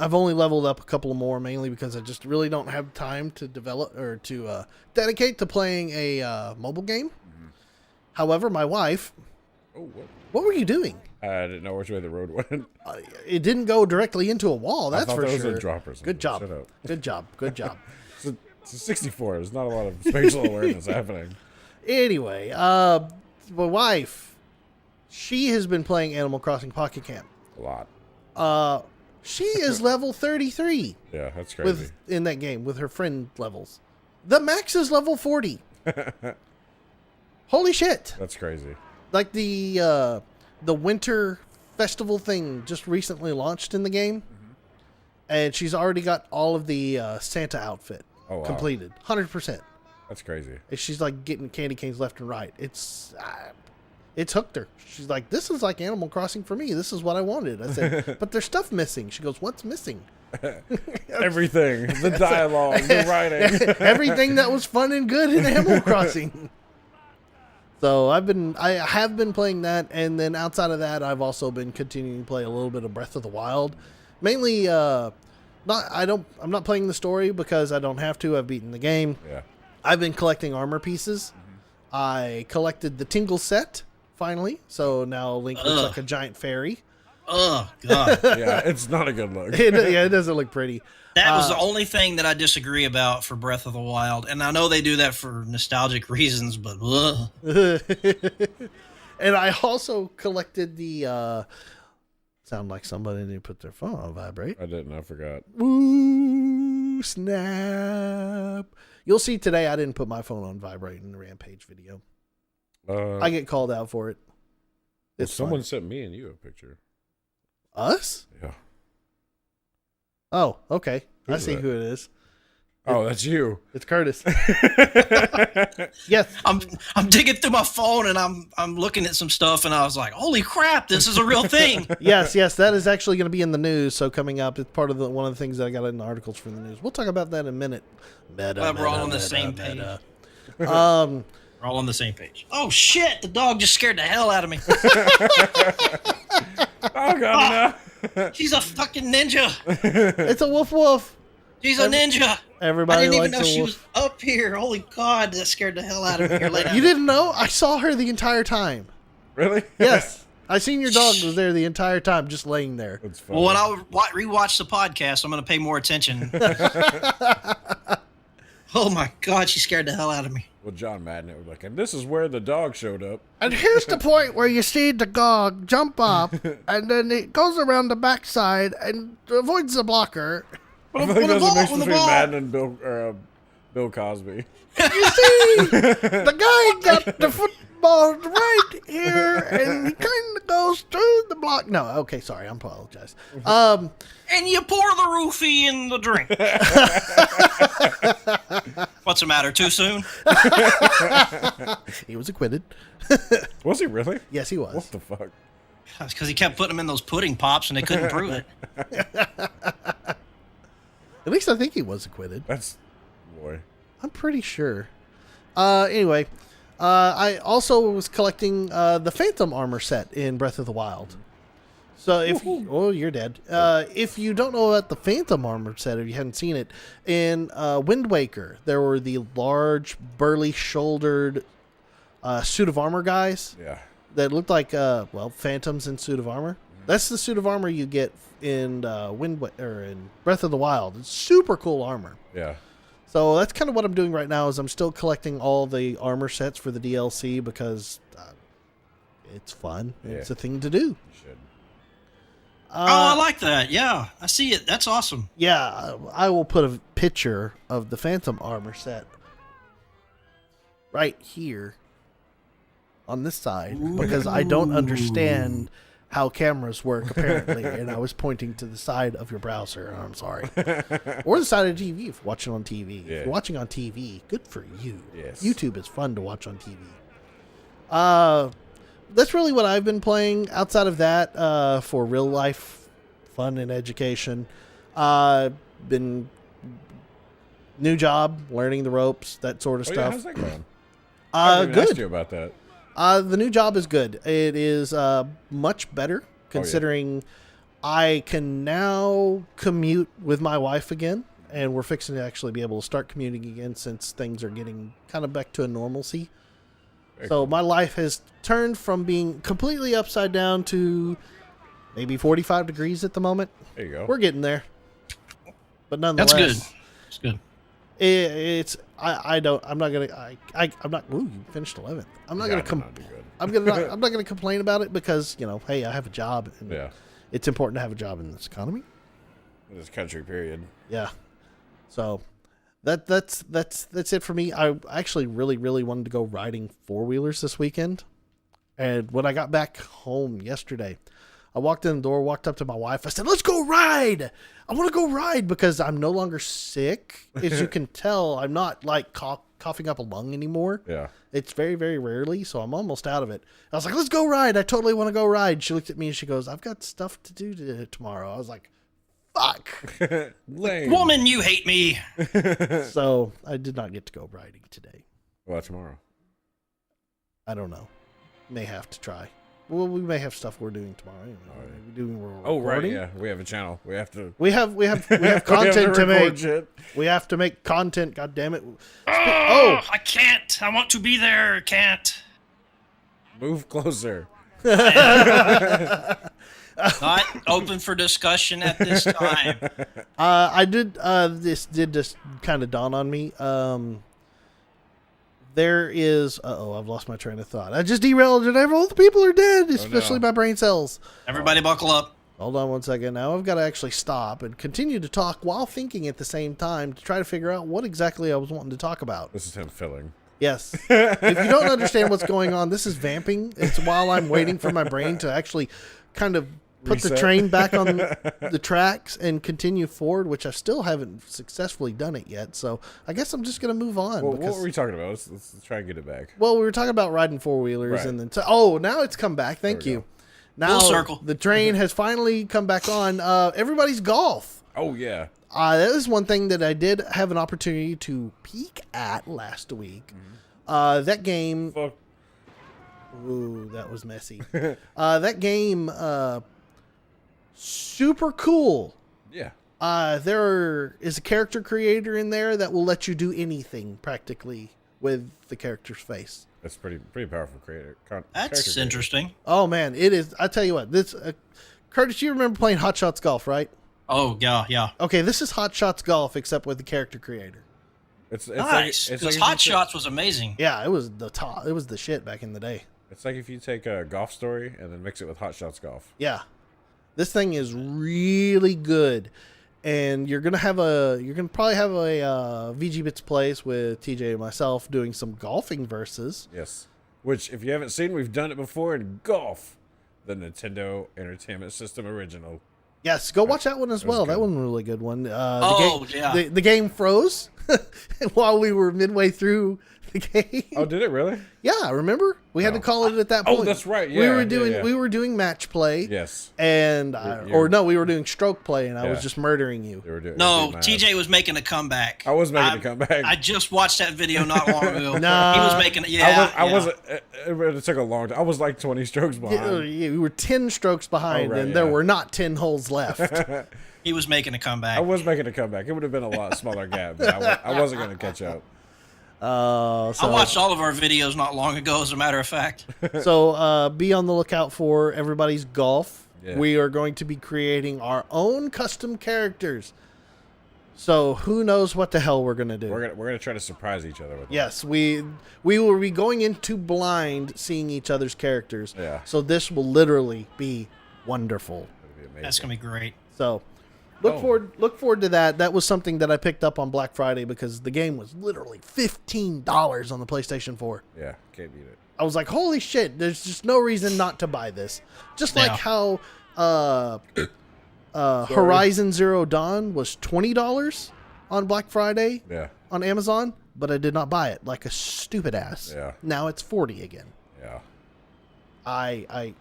I've only leveled up a couple more, mainly because I just really don't have time to develop or to dedicate to playing a mobile game. Mm-hmm. However, my wife... Oh, what were you doing? I didn't know which way the road went. It didn't go directly into a wall, that's for sure. It was a drop or something. Good job. Shut up. Good job. Good job. It's a 64. There's not a lot of spatial awareness happening. Anyway, my wife, she has been playing Animal Crossing Pocket Camp. A lot. She is level 33. Yeah, that's crazy. In that game with her friend levels. The max is level 40. Holy shit. That's crazy. Like the winter festival thing just recently launched in the game. Mm-hmm. And she's already got all of the Santa outfit completed. 100%. That's crazy. And she's like getting candy canes left and right. It's hooked her. She's like, this is like Animal Crossing for me. This is what I wanted. I said, but there's stuff missing. She goes, what's missing? Everything. The dialogue, the writing. Everything that was fun and good in Animal Crossing. So I have been playing that, and then outside of that, I've also been continuing to play a little bit of Breath of the Wild. Mainly, I'm not playing the story because I don't have to. I've beaten the game. Yeah. I've been collecting armor pieces. Mm-hmm. I collected the Tingle set finally, so now Link looks like a giant fairy. Oh God. Yeah, it's not a good look. It doesn't look pretty. That was the only thing that I disagree about for Breath of the Wild, and I know they do that for nostalgic reasons, but And I also collected the sound like somebody didn't put their phone on vibrate. I didn't. I forgot. Ooh, snap. You'll see today I didn't put my phone on vibrate in the Rampage video. I get called out for it. It's someone fun. sent me and you a picture. Us? Yeah. Oh, okay. Who I is see that? who it is. Oh, that's you. It's Curtis. Yes. I'm digging through my phone and I'm looking at some stuff and I was like, holy crap, this is a real thing. Yes, that is actually going to be in the news. So coming up, it's part of one of the things that I got in the articles for the news. We'll talk about that in a minute. We're all on the same page. We're We're all on the same page. Oh shit! The dog just scared the hell out of me. Oh God, no. She's a fucking ninja. It's a woof woof. She's a ninja. Everybody I didn't even likes know a she woof. was up here. Holy God, that scared the hell out of me. Here later. You didn't know? I saw her the entire time. Really? Yes. I seen your dog was there the entire time, just laying there. That's funny. Well, when I rewatch the podcast, I'm going to pay more attention. Oh my God, she scared the hell out of me. Well, John Madden was like, and this is where the dog showed up. And here's the point where you see the dog jump up, and then it goes around the backside and avoids the blocker. I feel like that's a mix between Madden and Bill Cosby. You see, the guy got the football right here, and he kind of goes through the block. No, okay, sorry, I apologize. And you pour the roofie in the drink. What's the matter? Too soon? He was acquitted. Was he really? Yes, he was. What the fuck? That's because he kept putting them in those pudding pops and they couldn't prove it. At least I think he was acquitted. That's boy. I'm pretty sure. Anyway, I also was collecting the Phantom armor set in Breath of the Wild. So if you're dead. If you don't know about the Phantom armor set, if you hadn't seen it, in Wind Waker, there were the large, burly-shouldered suit of armor guys. Yeah. That looked like phantoms in suit of armor. That's the suit of armor you get in in Breath of the Wild. It's super cool armor. Yeah. So that's kind of what I'm doing right now. Is I'm still collecting all the armor sets for the DLC because it's fun. Yeah. It's a thing to do. You should. I like that. Yeah, I see it. That's awesome. Yeah, I will put a picture of the Phantom armor set right here on this side because I don't understand how cameras work apparently, and I was pointing to the side of your browser. I'm sorry, or the side of the TV if you're watching on TV. Yeah. If you're watching on TV, good for you. Yes. YouTube is fun to watch on TV. That's really what I've been playing. Outside of that, for real life fun and education, been new job, learning the ropes, that sort of Yeah, stuff. how's that going? I haven't even asked Good. you about that. The new job is good. It is much better considering I can now commute with my wife again, and we're fixing to actually be able to start commuting again since things are getting kind of back to a normalcy. So my life has turned from being completely upside down to maybe 45 degrees at the moment. There you go. We're getting there. But nonetheless, That's good. That's good. Ooh, you finished 11th. I'm not Yeah, going not to do good. I'm not going to complain about it because, hey, I have a job and Yeah. it's important to have a job in this economy. In this country, period. Yeah. So that's it for me. I actually really wanted to go riding four-wheelers this weekend. And when I got back home yesterday, I walked in the door, walked up to my wife. I said, "Let's go ride. I want to go ride because I'm no longer sick. As you can tell, I'm not like coughing up a lung anymore. Yeah. It's very, very rarely, so I'm almost out of it." I was like, "Let's go ride. I totally want to go ride." She looked at me and she goes, "I've got stuff to do tomorrow." I was like, fuck. Lame. Woman, you hate me. So I did not get to go riding today. Well, tomorrow. I don't know. May have to try. Well, we may have stuff we're doing tomorrow. Anyway. We're Oh, right. recording. Yeah. We have a channel. We have to. We have content to make. Shit. We have to make content. God damn it! Oh, I can't. I want to be there. Can't. Move closer. Not open for discussion at this time. I did. This did just kind of dawn on me. There is. I've lost my train of thought. I just derailed it. All the people are dead, especially my brain cells. Everybody buckle up. Hold on one second. Now I've got to actually stop and continue to talk while thinking at the same time to try to figure out what exactly I was wanting to talk about. This is him filling. Yes. If you don't understand what's going on, this is vamping. It's while I'm waiting for my brain to actually kind of put the train back on the tracks and continue forward, which I still haven't successfully done it yet. So I guess I'm just going to move on. Well, what were we talking about? Let's try and get it back. Well, we were talking about riding four-wheelers. Right. And then now it's come back. Thank you. Go. Now Full circle. The train has finally come back on. Everybody's golf. Oh, yeah. That is one thing that I did have an opportunity to peek at last week. That game... Fuck. Ooh, that was messy. That game, super cool. Yeah. There is a character creator in there that will let you do anything, practically, with the character's face. That's pretty powerful creator. That's interesting. Oh, man, it is. I tell you what, this... Curtis, you remember playing Hot Shots Golf, right? Oh, yeah. Okay, this is Hot Shots Golf, except with the character creator. It's Nice. Like, Because Hot Shots was amazing. Yeah, it was the top. It was the shit back in the day. It's like if you take a golf story and then mix it with Hot Shots Golf. Yeah, this thing is really good, and you're gonna probably have a VGBits Plays with TJ and myself doing some golfing versus. Yes. Which, if you haven't seen, we've done it before in golf, the Nintendo Entertainment System original. Yes, go watch that one as well. good. That one was a really good one. Yeah. The game froze while we were midway through the game. Oh, did it really? Yeah, remember? We had to call it at that point. Oh, that's right. Yeah, we were doing match play. Yes. And we were doing stroke play, and I was Yeah. just murdering you. They were doing, No, my TJ ass. was making a comeback. I was making a comeback. I just watched that video not long ago. Nah. He was making it. Yeah. I wasn't. It took a long time. I was like 20 strokes behind. We were 10 strokes behind, right, and there yeah. were not 10 holes left. He was making a comeback. I was making a comeback. It would have been a lot smaller gap, but I wasn't going to catch up. I watched all of our videos not long ago, as a matter of fact. So be on the lookout for everybody's golf. Yeah. We are going to be creating our own custom characters. So who knows what the hell we're going to do. We're gonna try to surprise each other with them. Yes, we will be going into blind seeing each other's characters. Yeah. So this will literally be wonderful. That'd be amazing. That's gonna be great. So look forward to that. That was something that I picked up on Black Friday because the game was literally $15 on the PlayStation 4. Yeah, can't beat it. I was like, holy shit, there's just no reason not to buy this. Just like how Horizon Zero Dawn was $20 on Black Friday Yeah, on Amazon, but I did not buy it like a stupid ass. Yeah. Now it's 40 again. yeah. I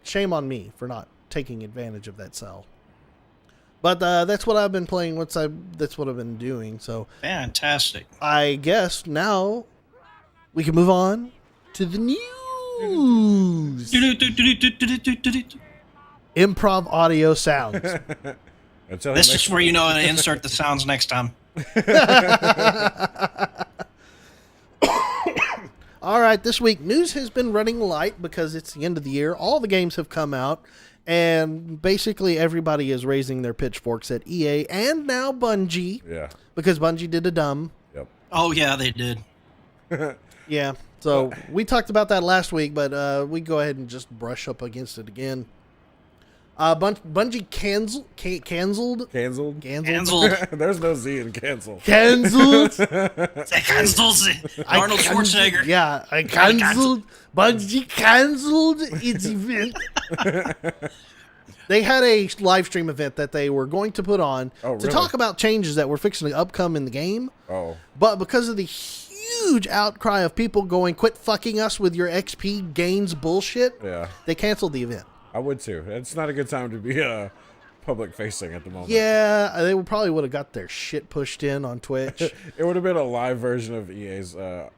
shame on me for not taking advantage of that sale. But that's what I've been playing. That's what I've been doing. So Fantastic. I guess now we can move on to the news. Improv audio sounds. Until he This makes is where you know to insert the sounds next time. All right, this week news has been running light because it's the end of the year. All the games have come out, and basically everybody is raising their pitchforks at EA and now Bungie. Yeah. Because Bungie did a dumb. Yep. Oh yeah, they did. Yeah. So we talked about that last week, but we go ahead and just brush up against it again. Bungie canceled. Canceled. Canceled. There's no Z in cancel. Canceled. They canceled Arnold Schwarzenegger. Yeah, I canceled. Bungie canceled its event. They had a live stream event that they were going to put on to really? talk about changes that were fixing to upcome in the game. Oh. But because of the huge outcry of people going, quit fucking us with your XP gains bullshit, Yeah. they canceled the event. I would too. It's not a good time to be public facing at the moment. Yeah, they probably would have got their shit pushed in on Twitch. It would have been a live version of EA's AMA.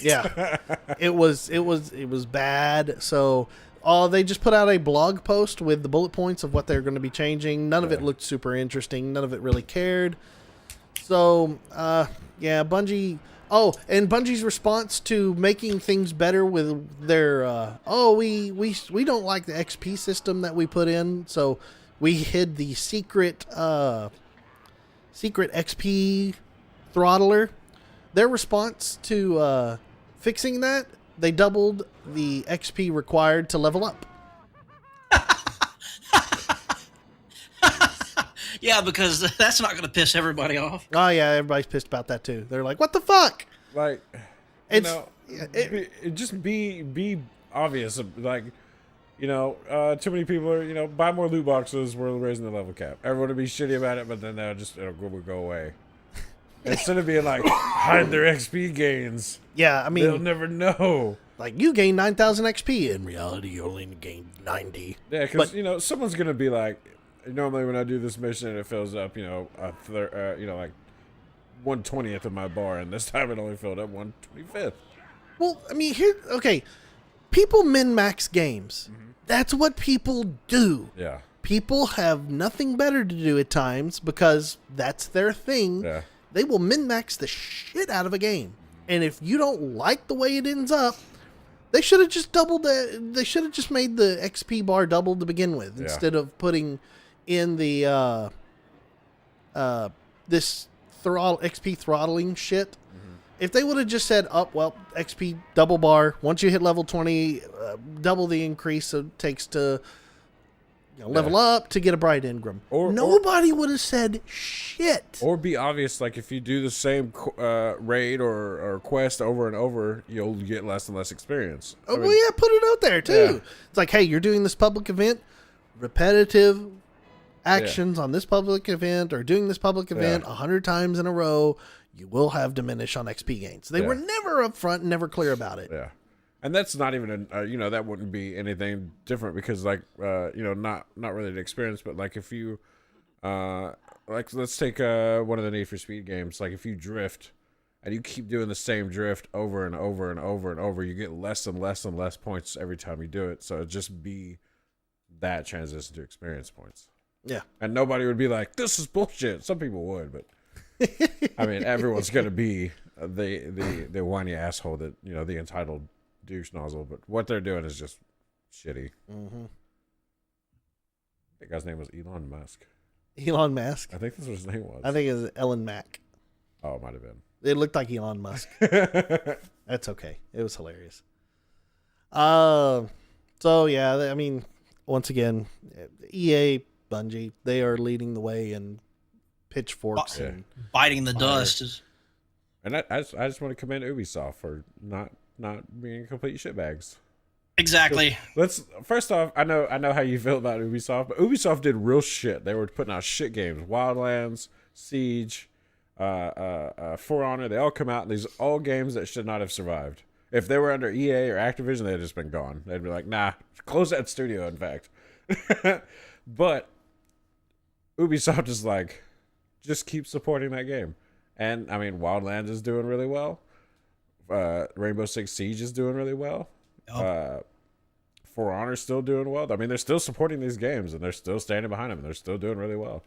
Yeah, it was bad. So, they just put out a blog post with the bullet points of what they're going to be changing. None of it looked super interesting. None of it really cared. So, yeah, Bungie. Oh, and Bungie's response to making things better with their we don't like the XP system that we put in, so we hid the secret XP throttler. Their response to fixing that, they doubled the XP required to level up. Yeah, because that's not going to piss everybody off. Oh yeah, everybody's pissed about that too. They're like, "What the fuck?" Like, just be obvious. Like, too many people are, buy more loot boxes. We're raising the level cap. Everyone will be shitty about it, but then it'll go away. Instead of being like, hide their XP gains. Yeah, I mean, they'll never know. Like, you gain 9,000 XP. In reality, you only gain 90. Yeah, because, someone's going to be like, normally when I do this mission and it fills up, like 1/20th of my bar, and this time it only filled up 1/25th. Well, I mean, people min-max games. Mm-hmm. That's what people do. Yeah. People have nothing better to do at times because that's their thing. Yeah. They will min-max the shit out of a game. And if you don't like the way it ends up, they should have just they should have just made the XP bar double to begin with, instead of putting in the this XP throttling shit. Mm-hmm. If they would have just said, XP double bar, once you hit level 20, double the increase it takes to level up to get a bright engram. Nobody would have said shit. Or be obvious, like if you do the same raid or quest over and over, you'll get less and less experience. Put it out there too. Yeah. It's like, hey, you're doing this public event, repetitive actions on this public event or doing this public event 100 times in a row, you will have diminish on XP gains. They were never upfront, never clear about it. Yeah. And that's not even that wouldn't be anything different because not really the experience, but like if you let's take one of the Need for Speed games. Like if you drift and you keep doing the same drift over and over and over and over, you get less and less and less points every time you do it. So it'd just be that transition to experience points. Yeah. And nobody would be like, this is bullshit. Some people would, but I mean, everyone's going to be the whiny asshole that, the entitled douche nozzle, but what they're doing is just shitty. Mm-hmm. That guy's name was Elon Musk. Elon Musk? I think that's what his name was. I think it was Ellen Mack. Oh, it might have been. It looked like Elon Musk. That's okay. It was hilarious. So yeah, I mean, once again, EA, Bungie, they are leading the way in pitchforks and biting the dust. And I just want to commend Ubisoft for not being complete shitbags. Exactly. First off, I know how you feel about Ubisoft, but Ubisoft did real shit. They were putting out shit games. Wildlands, Siege, For Honor, they all come out, and these are all games that should not have survived. If they were under EA or Activision, they'd just been gone. They'd be like, nah, close that studio, in fact. But Ubisoft is like, just keep supporting that game. And, I mean, Wildlands is doing really well. Rainbow Six Siege is doing really well. For Honor's still doing well. I mean, they're still supporting these games, and they're still standing behind them, and they're still doing really well.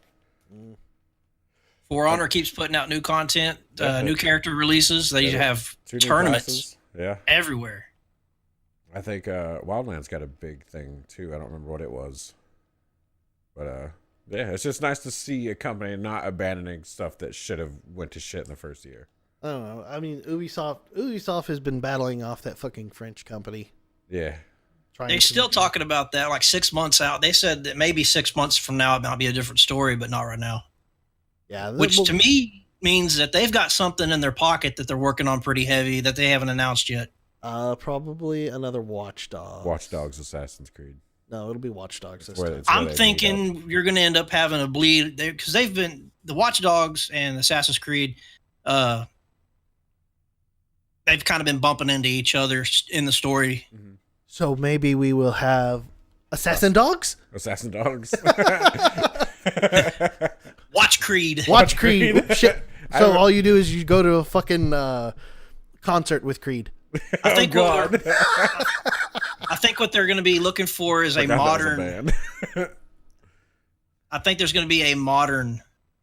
For Honor keeps putting out new content, new character releases. They have tournaments everywhere. I think Wildlands got a big thing, too. I don't remember what it was. But, it's just nice to see a company not abandoning stuff that should have went to shit in the first year. I don't know. I mean, Ubisoft has been battling off that fucking French company. Yeah. They're still talking about that, like 6 months out. They said that maybe 6 months from now it might be a different story, but not right now. Yeah. Which to me means that they've got something in their pocket that they're working on pretty heavy that they haven't announced yet. Probably another Watch Dogs. Watch Dogs Assassin's Creed. No, it'll be Watch Dogs this time. I'm thinking you're going to end up having a bleed because they've been the Watch Dogs and Assassin's Creed. They've kind of been bumping into each other in the story. Mm-hmm. So maybe we will have Assassin Dogs? Assassin Dogs. Watch Creed. Watch Creed. Shit. So all you do is you go to a fucking concert with Creed. I think what they're going to be looking for is a modern. I think there's going to be a modern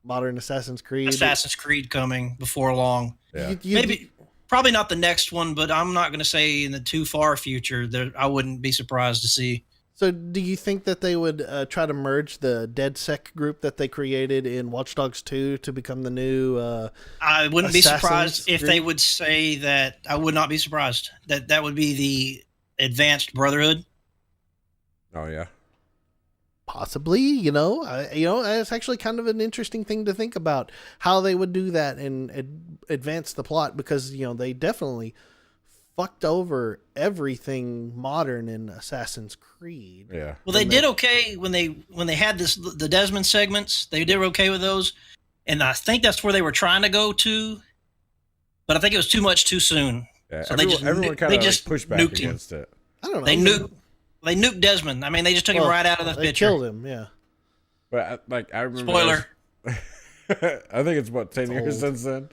Assassin's Creed. Assassin's Creed coming before long. Yeah. Maybe probably not the next one, but I'm not going to say in the too far future. I wouldn't be surprised to see. So, do you think that they would try to merge the DedSec group that they created in Watch Dogs 2 to become the new? I wouldn't be surprised Assassins if group? they would say that. I would not be surprised that would be the Advanced Brotherhood. Oh yeah. Possibly, it's actually kind of an interesting thing to think about how they would do that and advance the plot, because they definitely fucked over everything modern in Assassin's Creed. Yeah. Well, they did okay when they had the Desmond segments. They did okay with those, and I think that's where they were trying to go to, but I think it was too much too soon. Yeah. So everyone kind of pushed back nuked him. against it. I don't know. They nuked Desmond. I mean, they just took him right out of the They picture. killed him. Yeah. But I remember. Spoiler. I think it's about 10 years since then.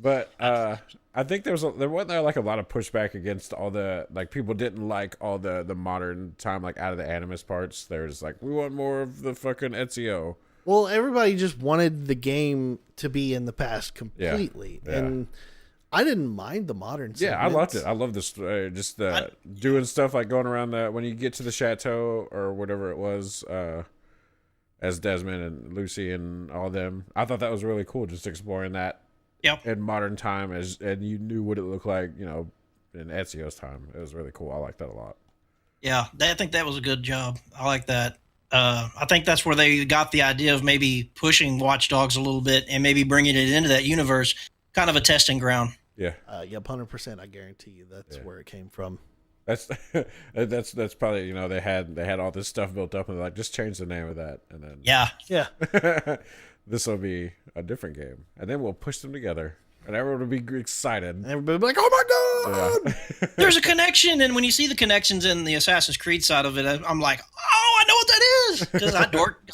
But I think there wasn't like a lot of pushback against all the, like, people didn't like all the modern time, like, out of the Animus parts. There's like, we want more of the fucking Ezio. Well, everybody just wanted the game to be in the past completely, Yeah. and I didn't mind the modern. Yeah, I loved it. I love this, just doing stuff like going around when you get to the chateau or whatever it was, as Desmond and Lucy and all them. I thought that was really cool, just exploring that. Yep. In modern time, and you knew what it looked like, in Ezio's time. It was really cool. I like that a lot. Yeah, I think that was a good job. I like that. I think that's where they got the idea of maybe pushing Watch Dogs a little bit and maybe bringing it into that universe, kind of a testing ground. Yeah. Yep, 100%. I guarantee you that's where it came from. That's probably, they had all this stuff built up and they're like, just change the name of that, and then Yeah. this will be a different game, and then we'll push them together, and everyone will be excited. And everybody will be like, "Oh my god!" Yeah. There's a connection, and when you see the connections in the Assassin's Creed side of it, I'm like, oh, I know what that is, because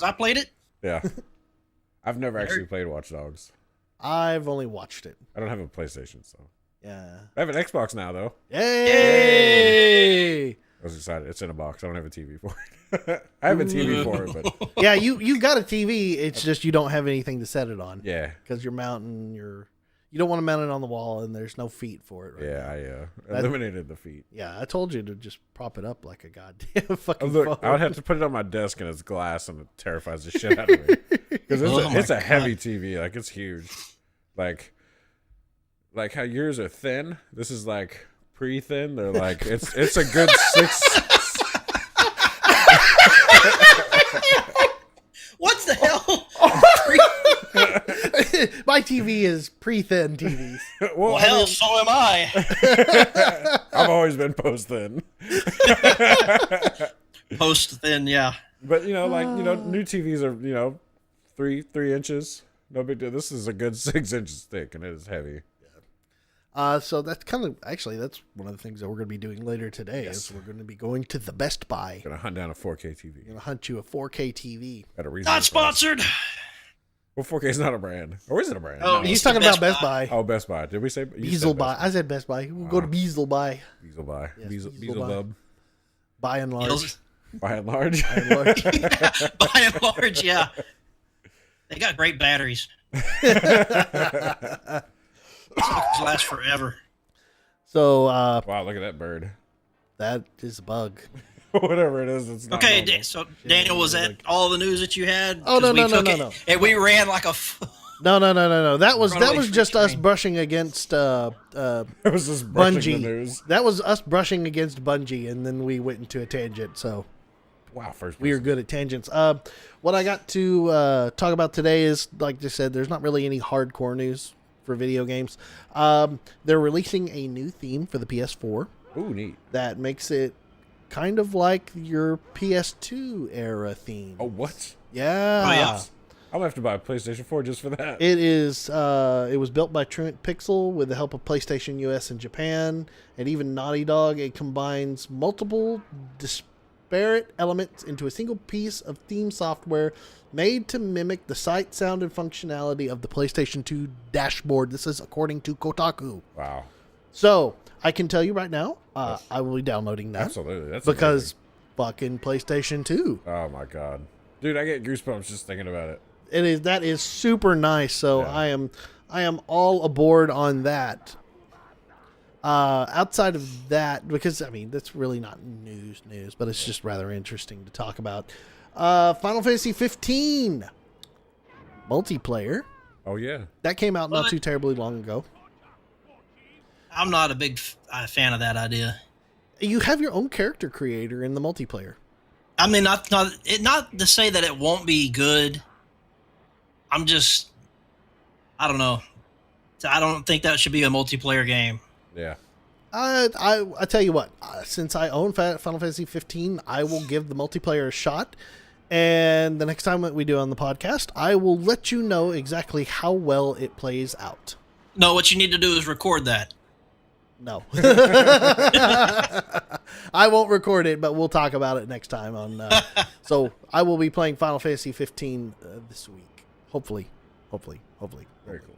I played it. Yeah. I've never actually played Watch Dogs. I've only watched it. I don't have a PlayStation, so Yeah. I have an Xbox now, though. Yay! I was excited. It's in a box. I don't have a TV for it. I have a TV for it, but Yeah, you got a TV. It's just you don't have anything to set it on. yeah. Because you're mounting you don't want to mount it on the wall, and there's no feet for it. Right Yeah, now. I eliminated the feet. Yeah, I told you to just prop it up like a goddamn fucking Look, phone. I would have to put it on my desk, and it's glass, and it terrifies the shit out of me. Because it's a heavy TV. Like, it's huge. Like how yours are thin. This is like pre-thin. They're like, it's a good 6. What the hell? My TV is pre-thin TVs. Well, hell, so am I. I've always been post-thin. Post thin, yeah. But, new TVs are, 3 inches. No big deal. This is a good 6 inches thick, and it is heavy. So that's that's one of the things that we're going to be doing later today. Yes. Is we're going to be going to the Best Buy. Gonna hunt down a 4K TV. We're going to hunt you a 4K TV. At a reasonable Not price. sponsored. Well, 4K is not a brand. Or is it a brand? Oh, No. He's It's talking the about Best Best Buy. Oh, Best Buy. Did we say? you said Beazel Best Buy. I said Best Buy. We'll go to Beazel Buy. Beazel Buy. Yes, Beazel Beazel Buy. Bub. By and large. By and large. By and large. By and large, yeah. They got great batteries. Suckers last forever. So Wow, look at that bird. that is a bug. Whatever it is, it's not Okay, normal. so Daniel, was that all the news that you had? Oh, 'Cause no, we no, took no, it, no. And we ran like a. No. That was Runaway just us train. brushing against It was just brushing the Bungie. news. That was us brushing against Bungie, and then we went into a tangent. So Wow, first we are person. good at tangents. What I got to talk about today is, like I said, there's not really any hardcore news for video games. They're releasing a new theme for the PS4 Ooh, neat. that makes it kind of like your PS2 era theme. Oh, what? Yeah. Oh, yeah. I'm gonna have to buy a PlayStation 4 just for that. It is. It was built by Truant Pixel with the help of PlayStation US and Japan, and even Naughty Dog. It combines multiple disparate elements into a single piece of theme software made to mimic the sight, sound, and functionality of the PlayStation 2 dashboard. This is according to Kotaku. Wow. So I can tell you right now, I will be downloading that Absolutely. That's because fucking PlayStation 2. amazing. Oh my god, dude, I get goosebumps just thinking about it. That is super nice. So Yeah. I am all aboard on that. Outside of that, because I mean that's really not news, but it's just rather interesting to talk about. Final Fantasy 15 multiplayer. Oh yeah, That came out not too terribly long ago. I'm not a big fan of that idea. You have your own character creator in the multiplayer. I mean, not to say that it won't be good. I don't know. I don't think that should be a multiplayer game. yeah. I tell you what, since I own Final Fantasy 15, I will give the multiplayer a shot. And the next time that we do on the podcast, I will let you know exactly how well it plays out. No, what you need to do is record that. No. I won't record it, but we'll talk about it next time. So I will be playing Final Fantasy 15 this week. Hopefully. Very cool.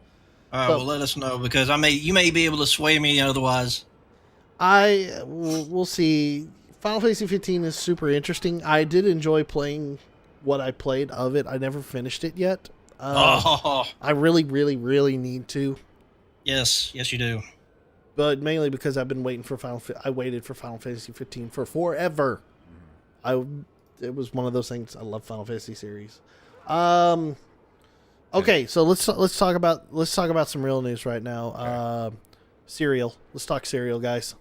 All right, well, let us know, because you may be able to sway me otherwise. We'll see. Final Fantasy 15 is super interesting. I did enjoy playing what I played of it. I never finished it yet. I really, really, really need to. Yes, you do. But mainly because I've been waiting for I waited for Final Fantasy 15 for forever. It was one of those things. I love Final Fantasy series. Okay, so let's talk about some real news right now. Cereal. Let's talk cereal, guys.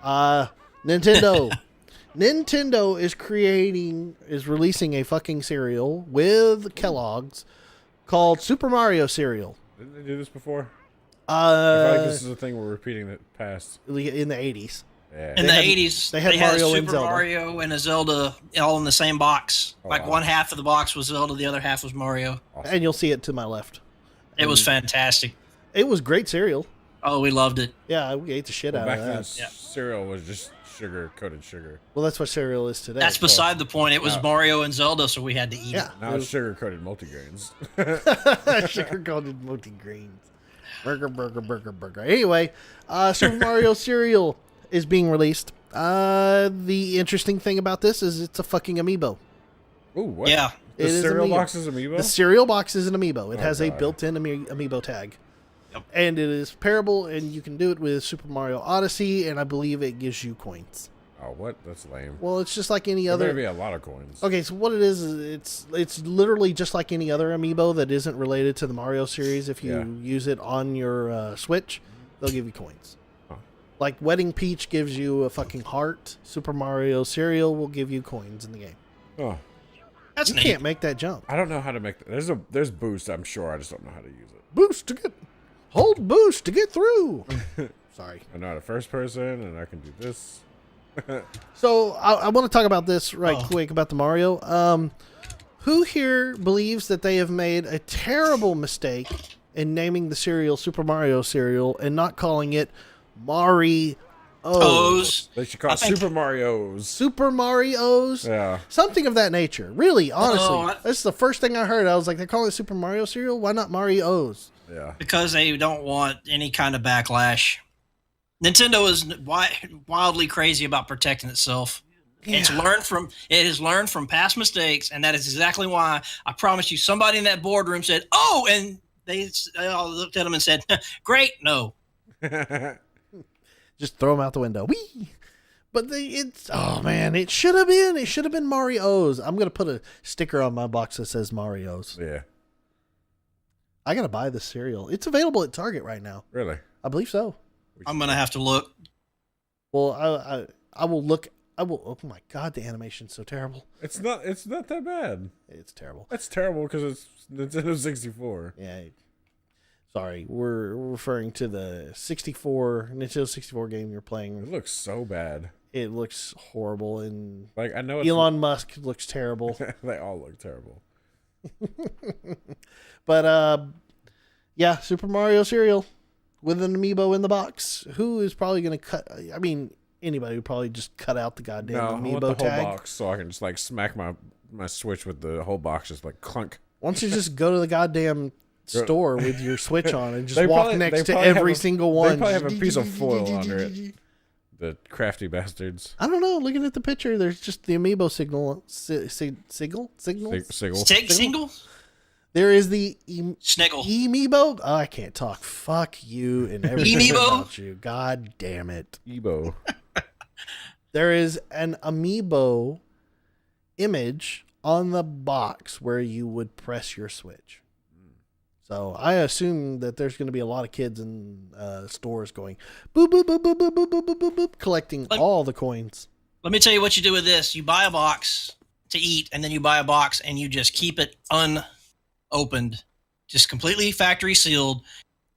Nintendo. Nintendo is releasing a fucking cereal with Kellogg's called Super Mario cereal. Didn't they do this before? I feel like this is a thing we're repeating that past. In the 80s. Yeah. In the 80s, they had Mario Super Mario and a Zelda all in the same box. One half of the box was Zelda, the other half was Mario. Awesome. And you'll see it to my left. It was fantastic. It was great cereal. Oh, we loved it. Yeah, we ate the shit out of that. Back then, cereal was just coated sugar. Well, that's what cereal is today. That's beside the point. It was Mario and Zelda, so we had to eat it. Now it's sugar-coated multigrains. Sugar-coated multigrains. Burger. Anyway, Super Mario cereal is being released. The interesting thing about this is it's a fucking amiibo. Ooh, what? Yeah. The cereal box is amiibo? The cereal box is an amiibo. It has a built-in amiibo tag. Yep. And it is pairable, and you can do it with Super Mario Odyssey, and I believe it gives you coins. Oh, what? That's lame. Well, it's just like any other. There may be a lot of coins. Okay, so what it is it's literally just like any other amiibo that isn't related to the Mario series. If you use it on your Switch, they'll give you coins. Huh. Like Wedding Peach gives you a fucking heart. Super Mario cereal will give you coins in the game. Oh, that's neat. You can't make that jump. I don't know how to make that. There's boost. I'm sure. I just don't know how to use it. Hold boost to get through. Sorry. I'm not a first person, and I can do this. So I want to talk about this quick about the Mario. Who here believes that they have made a terrible mistake in naming the cereal Super Mario cereal and not calling it Marios? They should call it Super Marios. Super Marios? Yeah. Something of that nature. Really, honestly. This is the first thing I heard. I was like, they're calling it Super Mario cereal? Why not Marios? Yeah. Because they don't want any kind of backlash. Nintendo is wildly crazy about protecting itself. Yeah. It has learned from past mistakes, and that is exactly why I promise you somebody in that boardroom said, "Oh," and they all looked at him and said, "Great, no." Just throw them out the window. Whee! But it should have been Marios. I'm gonna put a sticker on my box that says Marios. Yeah. I gotta buy this cereal. It's available at Target right now. Really? I believe so. I'm gonna have to look. Well, I will look. I will. Oh my god, the animation's so terrible. It's not that bad. It's terrible. It's terrible because it's Nintendo 64. Yeah. Sorry, we're referring to the Nintendo 64 game you're playing. It looks so bad. It looks horrible, and like I know Elon Musk looks terrible. They all look terrible. But yeah, Super Mario cereal with an amiibo in the box. Who is probably going to cut? I mean, anybody would probably just cut out the goddamn amiibo I want the tag. whole box so I can just like smack my Switch with the whole box, just like clunk. Why don't you just go to the goddamn store with your Switch on and just walk next to every single one? They probably have a piece of foil under it. The crafty bastards. I don't know. Looking at the picture, there's just the amiibo signal. Sigil? Single? There is the Sniggle. Amiibo. Oh, I can't talk. Fuck you and everything Amiibo? about you. God damn it. Ebo. There is an Amiibo image on the box where you would press your Switch. So I assume that there's going to be a lot of kids in stores going boop, boop, boop, boop, boop, boop, boop, boop, boop, boop, collecting all the coins. Let me tell you what you do with this. You buy a box to eat, and then you buy a box and you just keep it unopened, just completely factory sealed,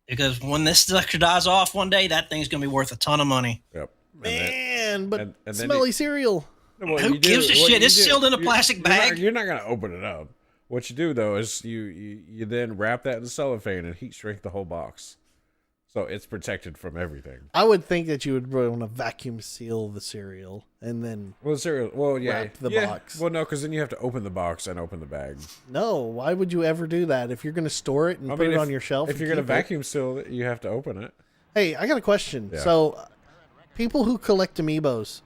because when this sucker dies off one day, that thing's going to be worth a ton of money. Yep. Man, but and smelly cereal. Who gives a shit? It's sealed in a plastic bag. You're not going to open it up. What you do, though, is you then wrap that in cellophane and heat shrink the whole box. So it's protected from everything. I would think that you would want to vacuum seal the cereal and then Well, cereal. Well, yeah. wrap the box. Well, no, because then you have to open the box and open the bag. No, why would you ever do that? If you're going to store it and put it on your shelf. If you're going to vacuum seal it, you have to open it. Hey, I got a question. Yeah. So, people who collect Amiibos,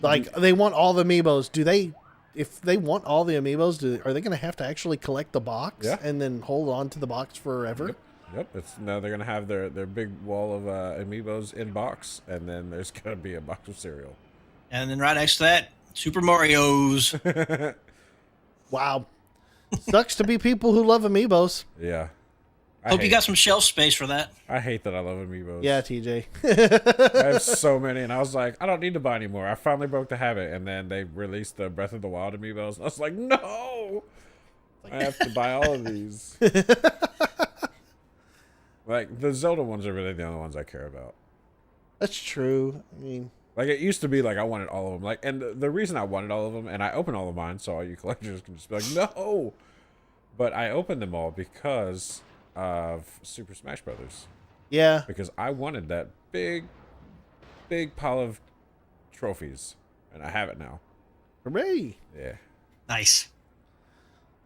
like, they want all the Amiibos. Do they, if they want all the Amiibos, are they going to have to actually collect the box and then hold on to the box forever? Yep. Now they're going to have their big wall of Amiibos in box, and then there's going to be a box of cereal. And then right next to that, Super Mario's. Wow. Sucks to be people who love Amiibos. Yeah. Hope you got some shelf space for that. I hate that I love Amiibos. Yeah, TJ. I have so many, and I was like, I don't need to buy anymore. I finally broke the habit, and then they released the Breath of the Wild Amiibos. And I was like, no! I have to buy all of these. Like, the Zelda ones are really the only ones I care about. That's true. I mean, like, it used to be like I wanted all of them. Like, and the reason I wanted all of them, and I opened all of mine, so all you collectors can just be like, no! But I opened them all because of Super Smash Brothers. yeah. Because I wanted that big pile of trophies, and I have it now. Hooray. Yeah. Nice.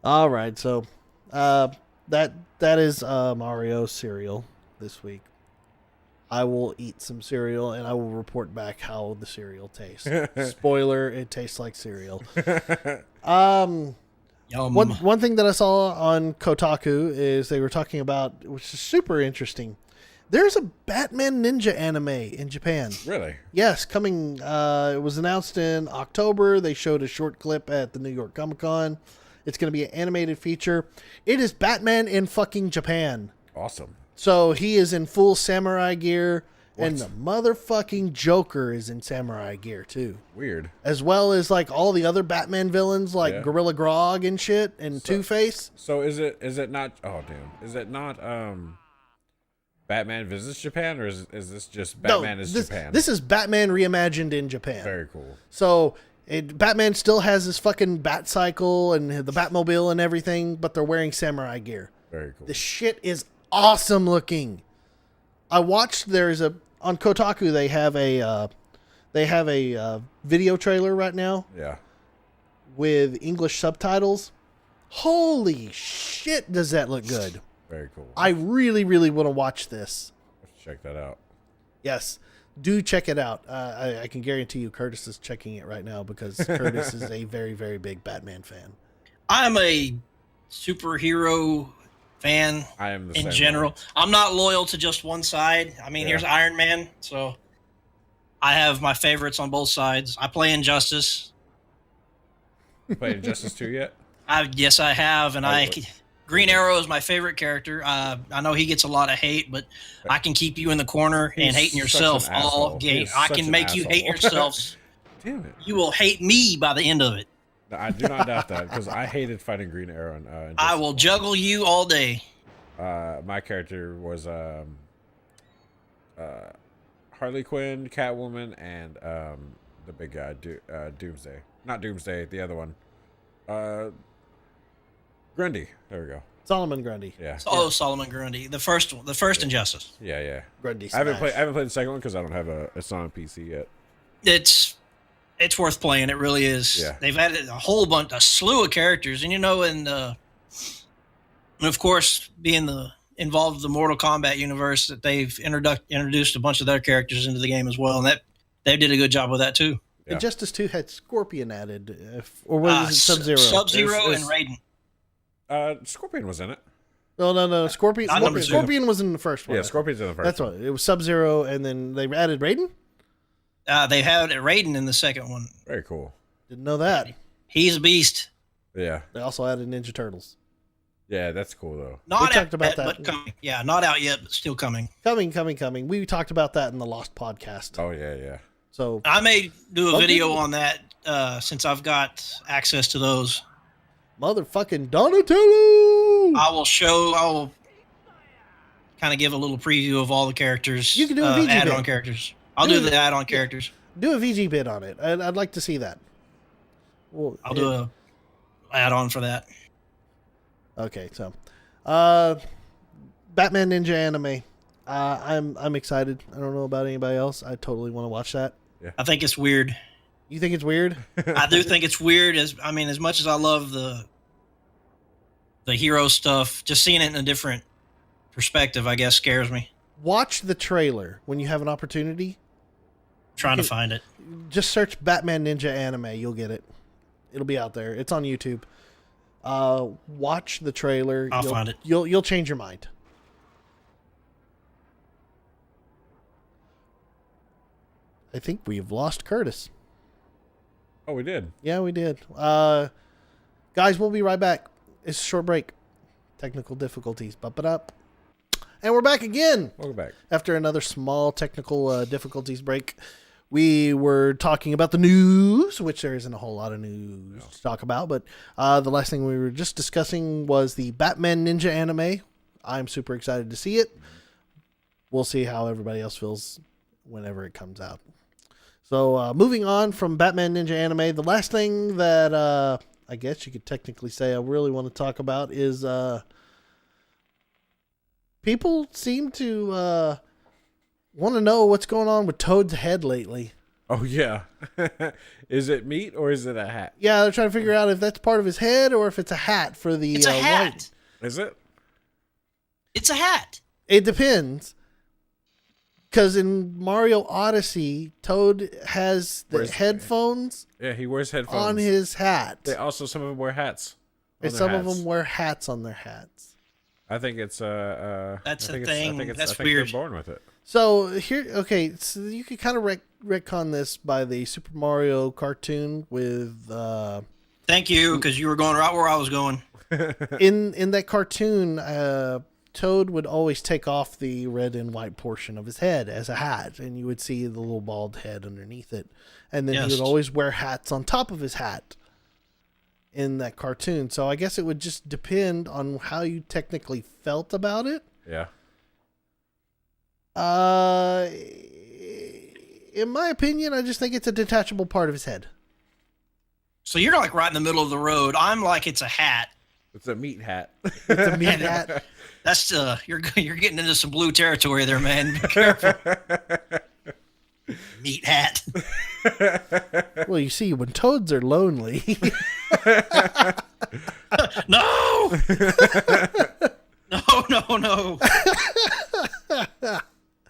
All right, so that is Mario cereal this week. I will eat some cereal and I will report back how the cereal tastes. Spoiler: it tastes like cereal. Yum. One thing that I saw on Kotaku is they were talking about, which is super interesting. There's a Batman Ninja anime in Japan. Really? Yes, coming. It was announced in October. They showed a short clip at the New York Comic Con. It's going to be an animated feature. It is Batman in fucking Japan. Awesome. So he is in full samurai gear, What? and the motherfucking Joker is in samurai gear too. Weird. As well as like all the other Batman villains like Yeah. Gorilla Grodd and shit and Two-Face. So is it not? Oh damn! Is it not? Batman visits Japan, or is this just Batman is Japan? This is Batman reimagined in Japan. Very cool. So Batman still has his fucking bat cycle and the Batmobile and everything, but they're wearing samurai gear. Very cool. The shit is awesome looking. I watched. On Kotaku they have a video trailer right now Yeah. with English subtitles. Holy shit, does that look good? Very cool. I really, really want to watch this. Let's check that out. Yes, do check it out. I can guarantee you Curtis is checking it right now because Curtis is a very, very big Batman fan. I'm a superhero fan I am the in same general. way. I'm not loyal to just one side. I mean, Yeah. here's Iron Man, so I have my favorites on both sides. I play Injustice. Played Injustice 2 yet? Yes, I have, and Oh, Green Arrow is my favorite character. I know he gets a lot of hate, but I can keep you in the corner He's and hating such yourself an all asshole. game. He's I such can an make you hate asshole. yourselves. Damn it. You will hate me by the end of it. No, I do not doubt that because I hated fighting Green Arrow. And, I will juggle you all day. My character was Harley Quinn, Catwoman, and the big guy, Doomsday. Not Doomsday, the other one. Grundy. There we go. Solomon Grundy. Yeah. Oh, Solomon Grundy, the first one, the first Injustice. Yeah. Grundy I haven't Smash. played the second one because I don't have it's not on PC yet. It's worth playing. It really is. Yeah. They've added a slew of characters, and and of course, being involved with the Mortal Kombat universe, that they've introduced a bunch of their characters into the game as well, and that they did a good job with that too. Yeah. Injustice 2 had Scorpion added, or was it Sub-Zero? Sub-Zero It's- and Raiden. Scorpion was in it. No. Scorpion. Not number two. Scorpion was in the first one. Yeah, Scorpion's in the first. That's one. what it was. Sub-Zero, and then they added Raiden. They had Raiden in the second one. Very cool. Didn't know that. He's a beast. Yeah. They also added Ninja Turtles. Yeah, that's cool though. Not talked about yet, that. but coming. Yeah, not out yet, but still coming. Coming. We talked about that in the Lost podcast. Oh yeah. So I may do a Okay. video on that since I've got access to those. motherfucking Donatello. I will kind of give a little preview of all the characters. You can do a VG add-on bit. characters. I'll do the add-on characters. Do a VG bit on it. I'd like to see that. Well, I'll do a add-on for that. Okay, so Batman Ninja anime. I'm excited. I don't know about anybody else. I totally want to watch that. I think it's weird. You think it's weird? I do think it's weird. As much as I love the hero stuff, just seeing it in a different perspective, I guess, scares me. Watch the trailer when you have an opportunity. Trying to find it. Just search Batman Ninja anime. You'll get it. It'll be out there. It's on YouTube. Watch the trailer. I'll find it. You'll change your mind. I think we've lost Curtis. Oh, we did. Yeah, we did. Guys, we'll be right back. It's a short break. Technical difficulties. Bump it up. And we're back again. Welcome back. After another small technical difficulties break. We were talking about the news, which there isn't a whole lot of news to talk about. But the last thing we were just discussing was the Batman Ninja anime. I'm super excited to see it. We'll see how everybody else feels whenever it comes out. So moving on from Batman Ninja anime, the last thing that I guess you could technically say I really want to talk about is people seem to want to know what's going on with Toad's head lately. Oh yeah. Is it meat or is it a hat? Yeah, they're trying to figure out if that's part of his head or if it's a hat for the. It's a hat. Is it? It's a hat. It depends. Because in Mario Odyssey, Toad has the headphones Yeah, he wears headphones on his hat. They also, some of them wear hats. And some of them wear hats on their hats. I think it's That's I the think thing. I think it's, That's I think weird. They're born with it. So here, okay, so you could kind of retcon this by the Super Mario cartoon with Thank you, because you were going right where I was going. in that cartoon, Toad would always take off the red and white portion of his head as a hat, and you would see the little bald head underneath it. And then he would always wear hats on top of his hat in that cartoon. So I guess it would just depend on how you technically felt about it. Yeah. In my opinion, I just think it's a detachable part of his head. So you're like right in the middle of the road. I'm like, it's a hat. It's a meat hat. It's a meat hat. That's you're getting into some blue territory there, man. Be careful. Meat hat. Well, you see, when toads are lonely. No. No.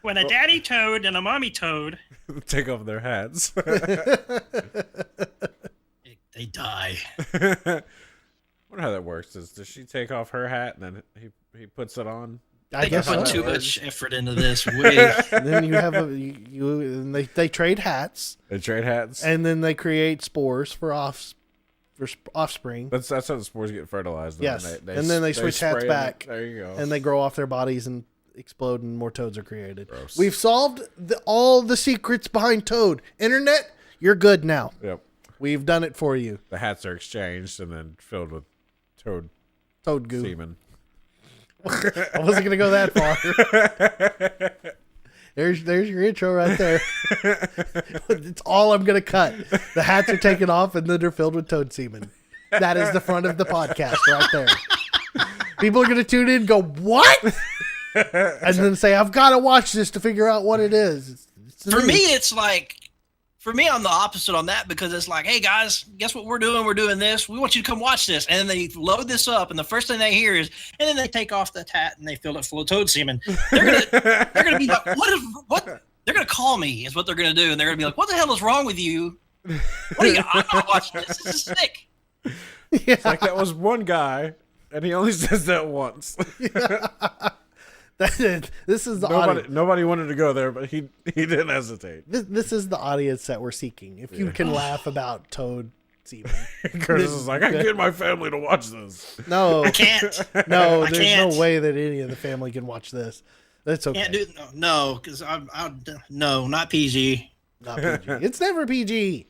When a daddy toad and a mommy toad. Take off their hats. They die. I wonder how that works. Does she take off her hat and then he puts it on? I They guess put so. too much effort into this. Way. And then you have and they trade hats, They trade hats. and then they create spores for offspring, That's how the spores get fertilized. Yes. And then they switch hats spray back. There you go. and they grow off their bodies and explode, and more toads are created. Gross. We've solved all the secrets behind Toad. Internet, you're good now. Yep. We've done it for you. The hats are exchanged and then filled with toad Toad goo. semen. I wasn't gonna go that far. There's your intro right there. It's all I'm gonna cut. The hats are taken off and then they're filled with toad semen. That is the front of the podcast right there. People are gonna tune in and go, "What?" And then say, "I've got to watch this to figure out what it is." For me, it's like, I'm the opposite on that, because it's like, hey guys, guess what we're doing? We're doing this. We want you to come watch this. And then they load this up, and the first thing they hear is, and then they take off the hat and they fill it full of toad semen. They're gonna be like, what? They're gonna call me, is what they're gonna do, and they're gonna be like, what the hell is wrong with you? What are you? I'm not watching this. This is sick. Yeah. It's like that was one guy And he only says that once. This is the nobody wanted to go there, but he didn't hesitate. This is the audience that we're seeking. If you can laugh about Toad semen. Curtis is like, I can get my family to watch this. No, I can't. No, I there's can't. no way that any of the family can watch this. That's okay. Can't do no, because no, not PG. Not PG. It's never PG.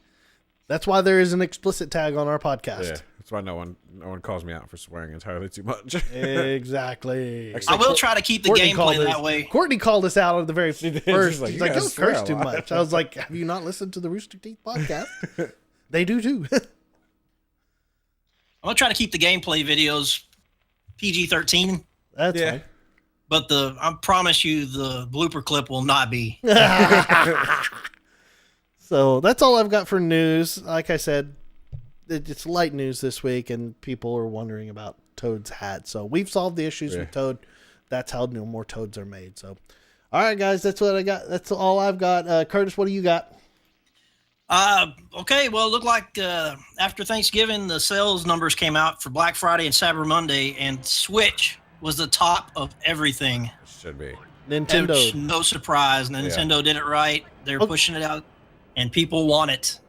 That's why there is an explicit tag on our podcast. Yeah, that's why no one calls me out for swearing entirely too much. Exactly. I will try to keep the gameplay that way. Courtney called us out at the very first. Like, He's like, "You don't swear curse a too lot." much. I was like, have you not listened to the Rooster Teeth podcast? They do too. I'm gonna try to keep the gameplay videos PG-13, That's fine. but I promise you the blooper clip will not be. So that's all I've got for news. Like I said, it's light news this week, and people are wondering about Toad's hat. So we've solved the issues with Toad. That's how no more Toads are made. So, all right, guys, that's what I got. That's all I've got. Curtis, what do you got? Okay, well, it looked like after Thanksgiving, the sales numbers came out for Black Friday and Cyber Monday, and Switch was the top of everything. Should be. Nintendo. It's no surprise. Nintendo did it right. They're pushing it out, and people want it.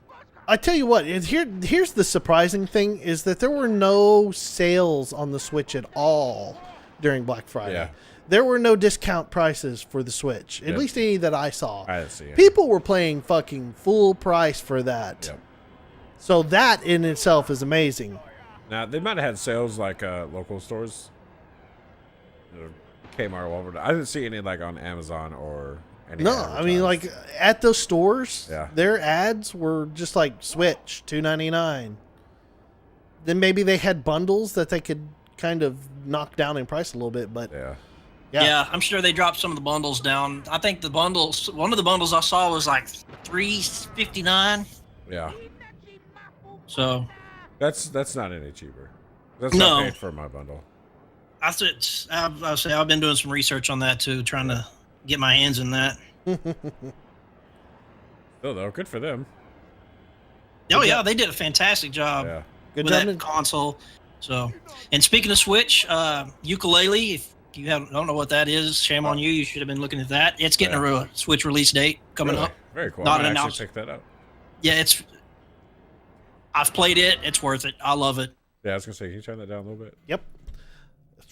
I tell you what, here's the surprising thing is that there were no sales on the Switch at all during Black Friday. Yeah. There were no discount prices for the Switch, at least any that I saw. I didn't see it. People were paying fucking full price for that. Yep. So that in itself is amazing. Now, they might have had sales like local stores. Kmart, Walmart. I didn't see any like on Amazon or any. No, I mean like at those stores, Yeah. their ads were just like Switch $2.99. Then maybe they had bundles that they could kind of knock down in price a little bit, but Yeah, I'm sure they dropped some of the bundles down. I think one of the bundles I saw was like $3.59. Yeah. So That's not any cheaper. That's No. not paid for my bundle. I'll say I've been doing some research on that too, trying to get my hands in that. Still though, good for them. Oh yeah, they did a fantastic job Yeah. good with job. that console. So, and speaking of Switch, ukulele. If you don't know what that is, shame on you. You should have been looking at that. It's getting a Switch release date coming Really? up. Very cool. Not I'm an gonna announcement. actually pick that up. Yeah, I've played it. It's worth it. I love it. Yeah, I was gonna say, can you turn that down a little bit? Yep.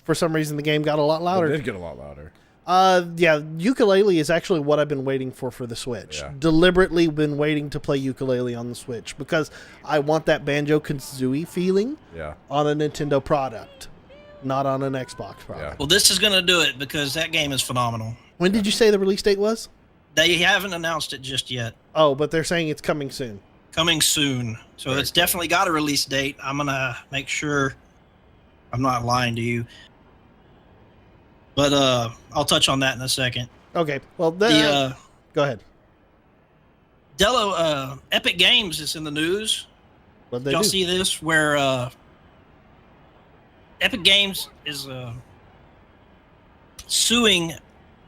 For some reason, the game got a lot It louder. did get a lot louder. Yeah, ukulele is actually what I've been waiting for the Switch. Yeah. Deliberately been waiting to play ukulele on the Switch because I want that Banjo-Kazooie feeling Yeah. on a Nintendo product, not on an Xbox product. Yeah. Well, this is going to do it because that game is phenomenal. When did you say the release date was? They haven't announced it just yet. Oh, but they're saying it's coming soon. Coming soon. So Very it's cool. definitely got a release date. I'm going to make sure I'm not lying to you. But I'll touch on that in a second. Okay, well, The go ahead. Epic Games is in the news. What Did they y'all do? see this? Where Epic Games is suing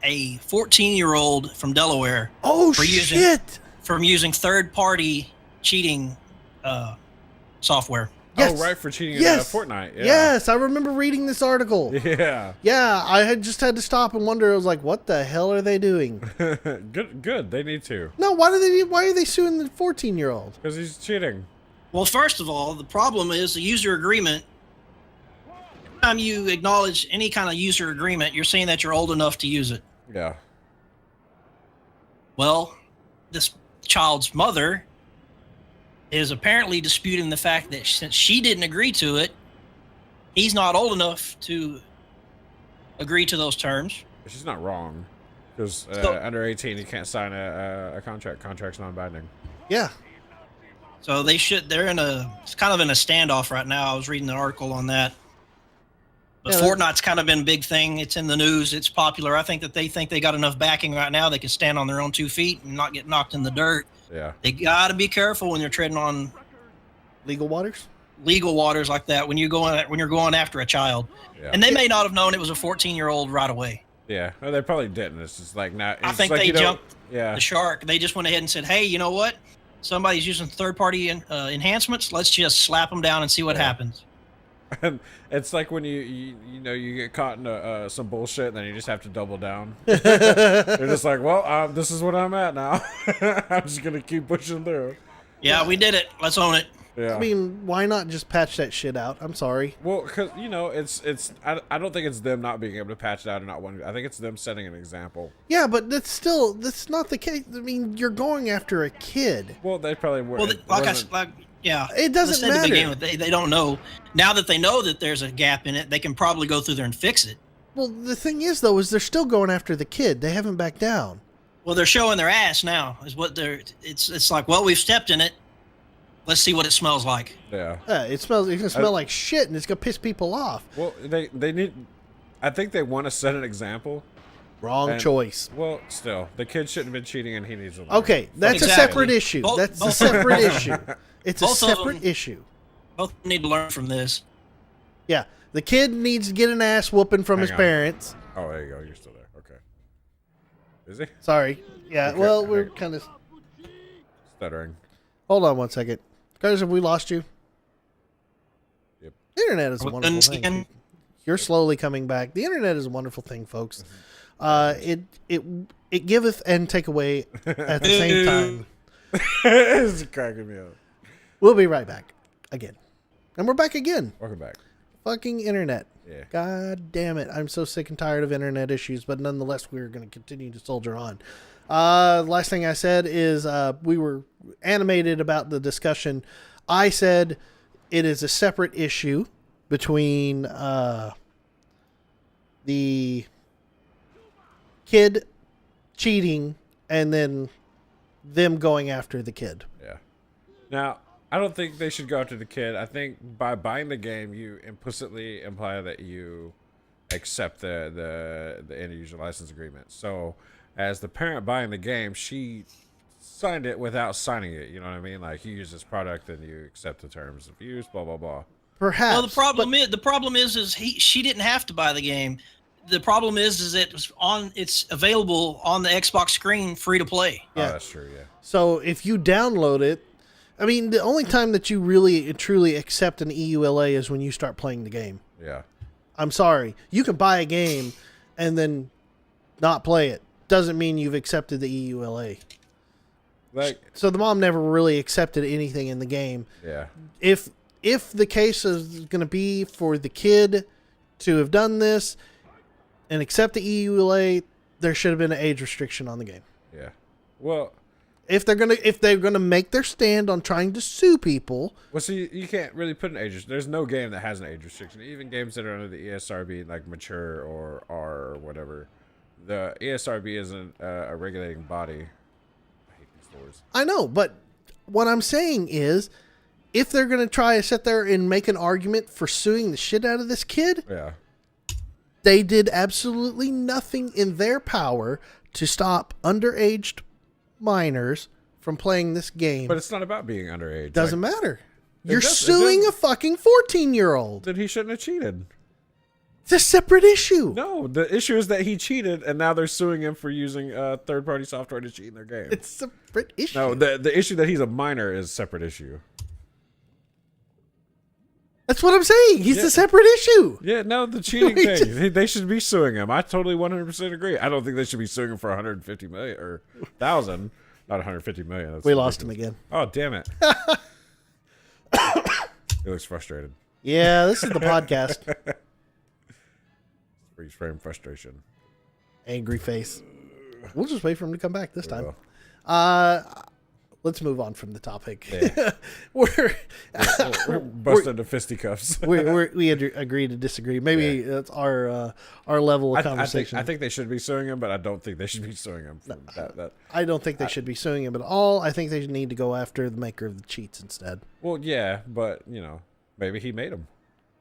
a 14-year-old from Delaware Oh for using- shit! from using third-party cheating software. Yes. Oh, right, for cheating Yes. at Fortnite. Yeah. Yes, I remember reading this article. Yeah. Yeah, I had to stop and wonder. I was like, "What the hell are they doing?" Good. They need to. No, why are they suing the 14-year-old? Because he's cheating. Well, first of all, the problem is the user agreement. Every time you acknowledge any kind of user agreement, you're saying that you're old enough to use it. Yeah. Well, this child's mother is apparently disputing the fact that since she didn't agree to it, he's not old enough to agree to those terms. But she's not wrong. Because So- under 18, you can't sign a contract. Contract's non-binding. Yeah, So it's kind of in a standoff right now. I was reading an article on that. But Yeah, Fortnite's kind of been a big thing. It's in the news. It's popular. I think they got enough backing right now. They can stand on their own 2 feet and not get knocked in the dirt. Yeah. They got to be careful when you're treading on legal waters. legal waters like that when you're going after a child. Yeah. And they may not have known it was a 14-year-old right away. Yeah. Well, they probably didn't. It's just like now. I it's think like they you don't- jumped Yeah. the shark. They just went ahead and said, "Hey, you know what? Somebody's using third-party enhancements. Let's just slap them down and see what Yeah. happens." And it's like when you know you get caught in some bullshit, and then you just have to double down. They're just like, well, this is what I'm at now. I'm just gonna keep pushing through. Yeah, we did it. Let's own it. Yeah. I mean, why not just patch that shit out? I'm sorry. Well, because it's I don't think it's them not being able to patch it out or not wanting. I think it's them setting an example. Yeah, but that's not the case. I mean, you're going after a kid. Well, they probably were. Well, yeah, It doesn't matter. They don't know. Now that they know that there's a gap in it, they can probably go through there and fix it. Well, the thing is, though, is they're still going after the kid. They haven't backed down. Well, they're showing their ass now. Is what they're. It's like, well, we've stepped in it. Let's see what it smells like. Yeah. It smells. It's gonna smell like shit, and it's gonna piss people off. Well, they need. I think they want to set an example. Wrong choice. Well, still, the kid shouldn't have been cheating, and he needs to learn. Okay, that's Exactly. a separate issue. That's a separate issue. It's a Both of separate them. issue. Both need to learn from this. Yeah, the kid needs to get an ass whooping from his Hang on. parents. Oh, there you go. You're still there. Okay. Is he Sorry. Yeah. Okay, Well, we're okay. kind of. stuttering? Hold on one second. Guys, have we lost you? Yep. The internet is a wonderful thing. Again? You're slowly coming back. The internet is a wonderful thing, folks. It giveth and take away at the same time. It's cracking me up. We'll be right back again, and we're back again. Welcome back. Fucking internet. Yeah. God damn it! I'm so sick and tired of internet issues, but nonetheless, we're going to continue to soldier on. Last thing I said is we were animated about the discussion. I said it is a separate issue between the kid cheating and then them going after the kid. Yeah. Now, I don't think they should go after the kid. I think by buying the game, you implicitly imply that you accept the end user license agreement. So, as the parent buying the game, she signed it without signing it. You know what I mean? Like, you use this product and you accept the terms of use. Blah blah blah. Perhaps. Well, the problem is she didn't have to buy the game. The problem is it's available on the Xbox screen, free to play. Yeah. Oh, that's true. Yeah. So if you download it, I mean, the only time that you really truly accept an EULA is when you start playing the game. Yeah. I'm sorry. You can buy a game and then not play it. Doesn't mean you've accepted the EULA. Like. So the mom never really accepted anything in the game. Yeah. If the case is going to be for the kid to have done this and accept the EULA, there should have been an age restriction on the game. Yeah. Well. If they're gonna make their stand on trying to sue people, Well, see, you can't really put an age restriction. There's no game that has an age restriction. Even games that are under the ESRB, like mature or R or whatever, the ESRB isn't a regulating body. I hate these doors. I know, but what I'm saying is, if they're gonna try to sit there and make an argument for suing the shit out of this kid, Yeah. they did absolutely nothing in their power to stop underaged minors from playing this game. But it's not about being underage. Doesn't matter. You're it suing does. a fucking 14-year-old. Then he shouldn't have cheated. It's a separate issue. No, the issue is that he cheated, and now they're suing him for using third-party software to cheat in their game. It's a separate issue. No, the issue that he's a minor is a separate issue. That's what I'm saying. He's a separate issue. Yeah, no, the cheating thing. They should be suing him. I totally 100% agree. I don't think they should be suing him for 150 million or 1,000, not 150 million. That's We lost him again. Oh, damn it. He looks frustrated. Yeah, this is the podcast. Freeze frame frustration. Angry face. We'll just wait for him to come back this time. will. Let's move on from the topic. Yeah. we're Bust into fisticuffs. we agree to disagree. Maybe that's our level of conversation. I think they should be suing him, but I don't think they should be suing him for that. I don't think they should be suing him at all. I think they need to go after the maker of the cheats instead. Well, yeah, but maybe he made them.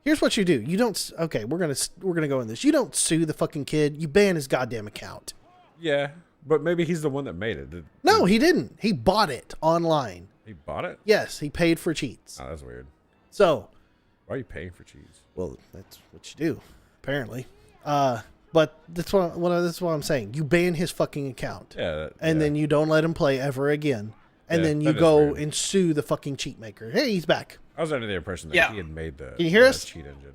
Here's what you do. You don't. Okay, we're gonna go in this. You don't sue the fucking kid. You ban his goddamn account. Yeah, but maybe he's the one that made it. No, he didn't. He bought it online. He bought it? Yes, he paid for cheats. Oh, that's weird. So, why are you paying for cheats? well, that's what you do, apparently. But that's what I'm saying. You ban his fucking account, Yeah, and then you don't let him play ever again. and Yeah, then you that is go weird. and sue the fucking cheat maker. Hey, he's back. I was under the impression that Yeah. he had made the Can you hear us? cheat engine.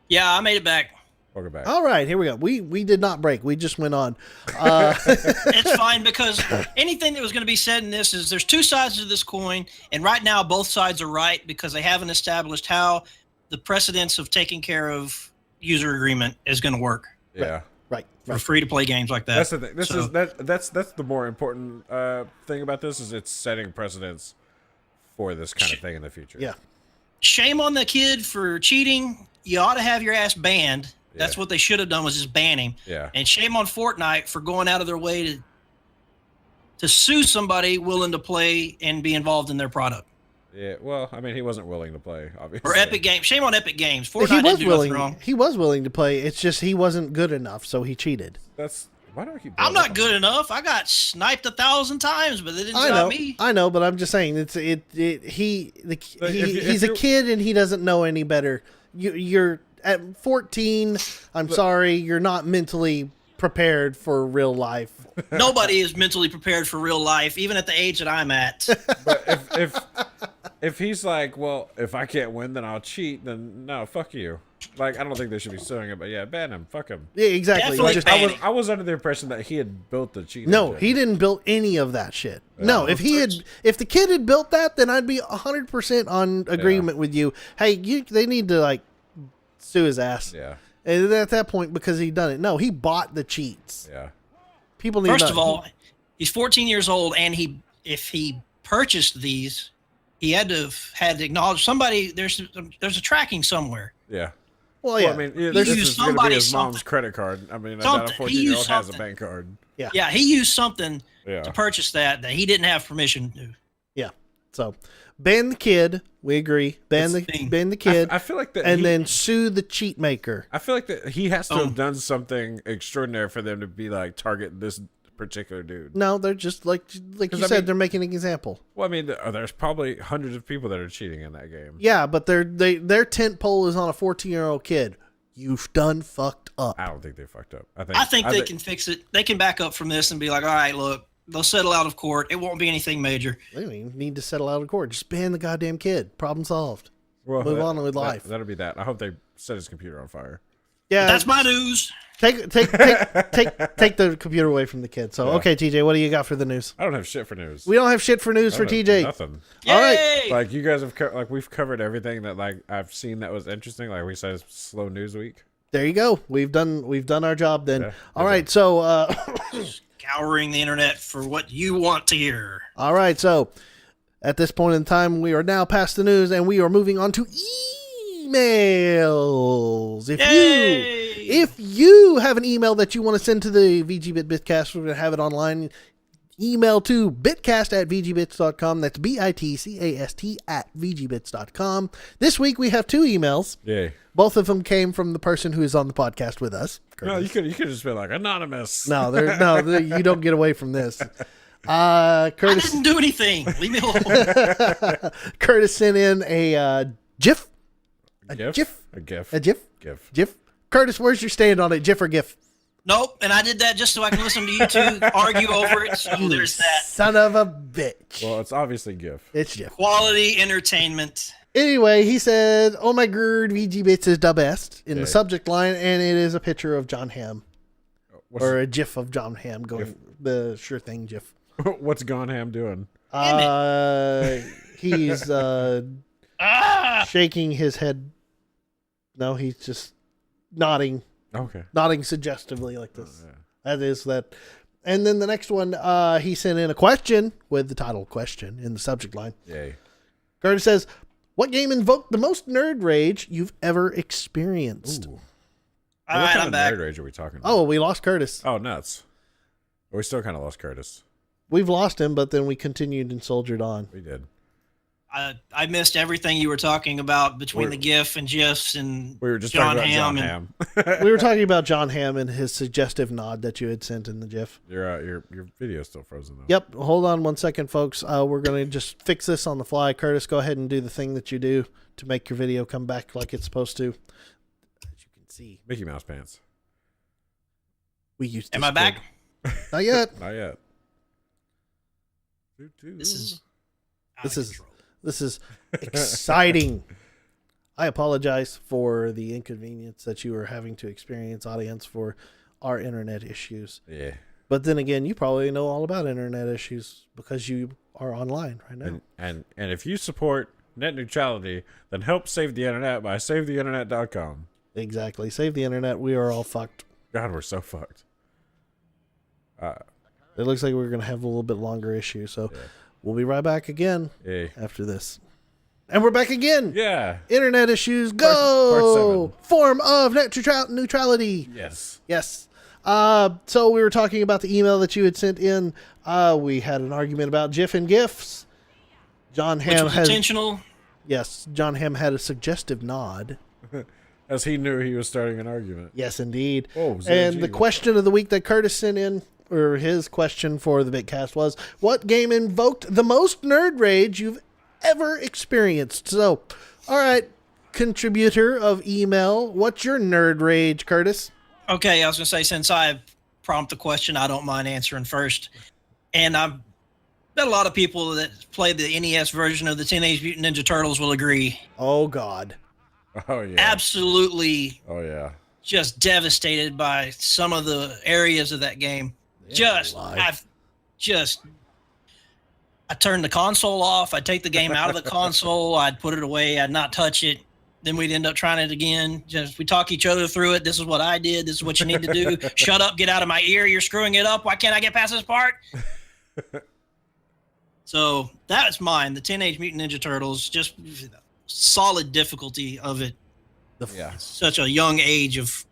Yeah, I made it back. Welcome back. All right, here we go. We did not break. We just went on. It's fine because anything that was going to be said in this is there's two sides to this coin, and right now both sides are right because they haven't established how the precedence of taking care of user agreement is going to work Yeah. Right. for free to play games like that. That's the thing. This So- is that's the more important thing about this is it's setting precedents for this kind of thing in the future. Yeah. Shame on the kid for cheating. You ought to have your ass banned. That's Yeah. what they should have done was just ban him. Yeah. And shame on Fortnite for going out of their way to sue somebody willing to play and be involved in their product. Yeah. Well, I mean, he wasn't willing to play, obviously. Or Epic Games. Shame on Epic Games. He Fortnite was didn't do willing. nothing wrong. He was willing to play. It's just he wasn't good enough, so he cheated. That's why do I keep? I'm blowing not up good enough. I got sniped 1,000 times, but they didn't I stop know, me. I know, but I'm just saying he's if a you're- kid and he doesn't know any better. You're at 14. I'm sorry, you're not mentally prepared for real life. Nobody is mentally prepared for real life, even at the age that I'm at. But if he's like, well, if I can't win, then I'll cheat. Then no, fuck you. Like, I don't think they should be suing him, but yeah, ban him. Fuck him. Yeah, exactly. Definitely Just- ban him. I was under the impression that he had built the cheat. no, engine. he didn't build any of that shit. No, if the kid had built that, then I'd be 100% on agreement with you. Hey, they need to like sue his ass. Yeah. And at that point, because he done it. No, he bought the cheats. Yeah. People need First to of all, he's 14 years old, and if he purchased these, he had to have had to acknowledge somebody. There's a tracking somewhere. Yeah. well, yeah. Well, I mean, He this used is going to be somebody's his mom's something. credit card. I mean, I doubt Something. a He 14-year-old used has a something. bank card. Yeah, he used something Yeah. to purchase that he didn't have permission to. Yeah. So ban the kid. We agree. Ban That's the thing. the kid, I feel like that. and then sue the cheat maker. I feel like that he has to Oh. have done something extraordinary for them to be like target this particular dude. No, they're just like you 'Cause, said. I mean- they're making an example. Well, I mean, there's probably hundreds of people that are cheating in that game. Yeah, but their tent pole is on a 14-year-old kid. You've done fucked up. I don't think they fucked up. I think they can fix it. They can back up from this and be like, all right, look, they'll settle out of court. It won't be anything major. They don't even need to settle out of court. Just ban the goddamn kid. Problem solved. Well, move on with life. That'll be that. I hope they set his computer on fire. Yeah, That's my news. take the computer away from the kid. So Yeah. okay, TJ, what do you got for the news? I don't have shit for news. We don't have shit for news I for don't have TJ. Nothing. All right. Yay! Like you guys have we've covered everything that like I've seen that was interesting. Like we said, it's slow news week. There you go. We've done our job then. Yeah, All right. So Scouring the internet for what you want to hear. all right. So at this point in time, we are now past the news, and we are moving on to emails. If you have an email that you want to send to the VGBit BitCast, we're going to have it online. Email to bitcast@vgbits.com. That's BITCAST at VGBits.com. This week we have 2 emails. Yay. Both of them came from the person who is on the podcast with us. No, Curtis. you could just be like anonymous. No, you don't get away from this. I Curtis didn't do anything. Leave me alone. Curtis sent in a GIF. A GIF. GIF? A GIF. A GIF? GIF. Curtis, where's your stand on it? GIF or GIF? Nope. And I did that just so I can listen to you two argue over it. So there's that. Son of a bitch. Well, it's obviously GIF. It's GIF. Quality entertainment. Anyway, he said, "Oh my god, VGBits is the best" in the Okay. subject line, and it is a picture of John Hamm What's, or a GIF of John Hamm going the sure thing GIF. what's Gone Ham doing? He's shaking his head. No, he's just nodding suggestively like this. Yeah. That is that. And then the next one, he sent in a question with the title "question" in the subject line. Yay. Curtis says, "What game invoked the most nerd rage you've ever experienced?" Ooh. All What right, kind I'm of back. nerd rage are we talking about? Oh, we lost Curtis. Oh, nuts. We still kind of lost Curtis. We've lost him, but then we continued and soldiered on. We did. I missed everything you were talking about between the GIF and GIFs and We were just John talking about John Hamm Ham. We were talking about John Hamm and his suggestive nod that you had sent in the GIF. Your video's still frozen though. Yep. Hold on 1 second, folks. We're going to just fix this on the fly. Curtis, go ahead and do the thing that you do to make your video come back like it's supposed to. As you can see, Mickey Mouse pants. we used. Am I back? Not yet. Not yet. This is out This of is control. this is exciting. I apologize for the inconvenience that you are having to experience, audience, for our internet issues. Yeah. But then again, you probably know all about internet issues because you are online right now. And if you support net neutrality, then help save the internet by savetheinternet.com. Exactly. Save the internet. We are all fucked. God, we're so fucked. It looks like we're going to have a little bit longer issue. So Yeah. we'll be right back again Yeah. after this. And we're back again. Yeah. Internet issues, Part go! Form of net neutrality. Yes. Yes. So we were talking about the email that you had sent in. We had an argument about GIF and GIFs. John Which Hamm was has... intentional. Yes, John Hamm had a suggestive nod. As he knew he was starting an argument. Yes, indeed. Oh, and the question of the week that Curtis sent in, or his question for the BitCast, was, what game invoked the most nerd rage you've ever experienced? So, all right, contributor of email, what's your nerd rage, Curtis? Okay, I was going to say, since I prompt the question, I don't mind answering first. And I've bet a lot of people that played the NES version of the Teenage Mutant Ninja Turtles will agree. Oh, God. Oh, yeah. Absolutely Oh, yeah. just devastated by some of the areas of that game. I turned the console off. I'd take the game out of the console. I'd put it away. I'd not touch it. Then we'd end up trying it again. We talk each other through it. This is what I did. This is what you need to do. Shut up. Get out of my ear. You're screwing it up. Why can't I get past this part? So that's mine. The Teenage Mutant Ninja Turtles. Just solid difficulty of it. Yeah. Such a young age of...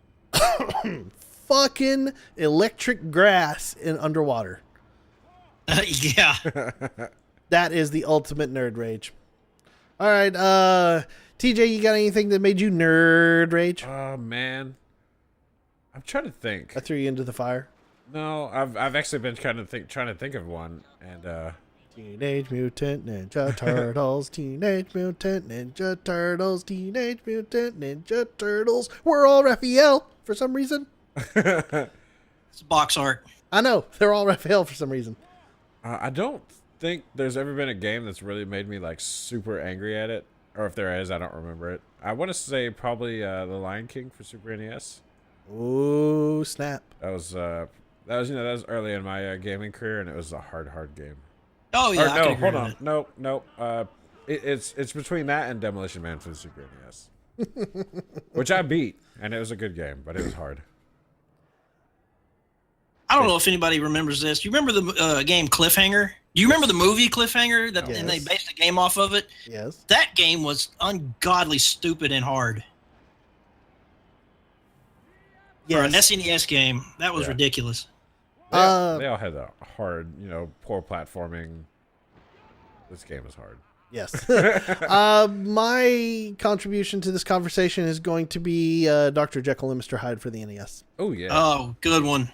Fucking electric grass in underwater. yeah. That is the ultimate nerd rage. All right, TJ, you got anything that made you nerd rage? Oh, man. I'm trying to think. I threw you into the fire. No, I've actually been trying to think of one, and Teenage Mutant Ninja Turtles, Teenage Mutant Ninja Turtles, Teenage Mutant Ninja Turtles. We're all Raphael for some reason. It's box art. I know, they're all Raphael for some reason. I don't think there's ever been a game that's really made me like super angry at it, or if there is, I don't remember it. I want to say probably The Lion King for Super NES. Ooh, snap. That was early in my gaming career, and it was a hard game. Oh, yeah. Or, I no, can agree hold with on. that. No. It's between that and Demolition Man for the Super NES, which I beat, and it was a good game, but it was hard. I don't know if anybody remembers this. You remember the game Cliffhanger? Do you remember the movie Cliffhanger? Yes. And they based the game off of it? Yes. That game was ungodly stupid and hard. For an Yes. SNES game, that was Yeah. ridiculous. They all had the hard, poor platforming. This game is hard. Yes. My contribution to this conversation is going to be Dr. Jekyll and Mr. Hyde for the NES. Oh yeah. Oh, good one.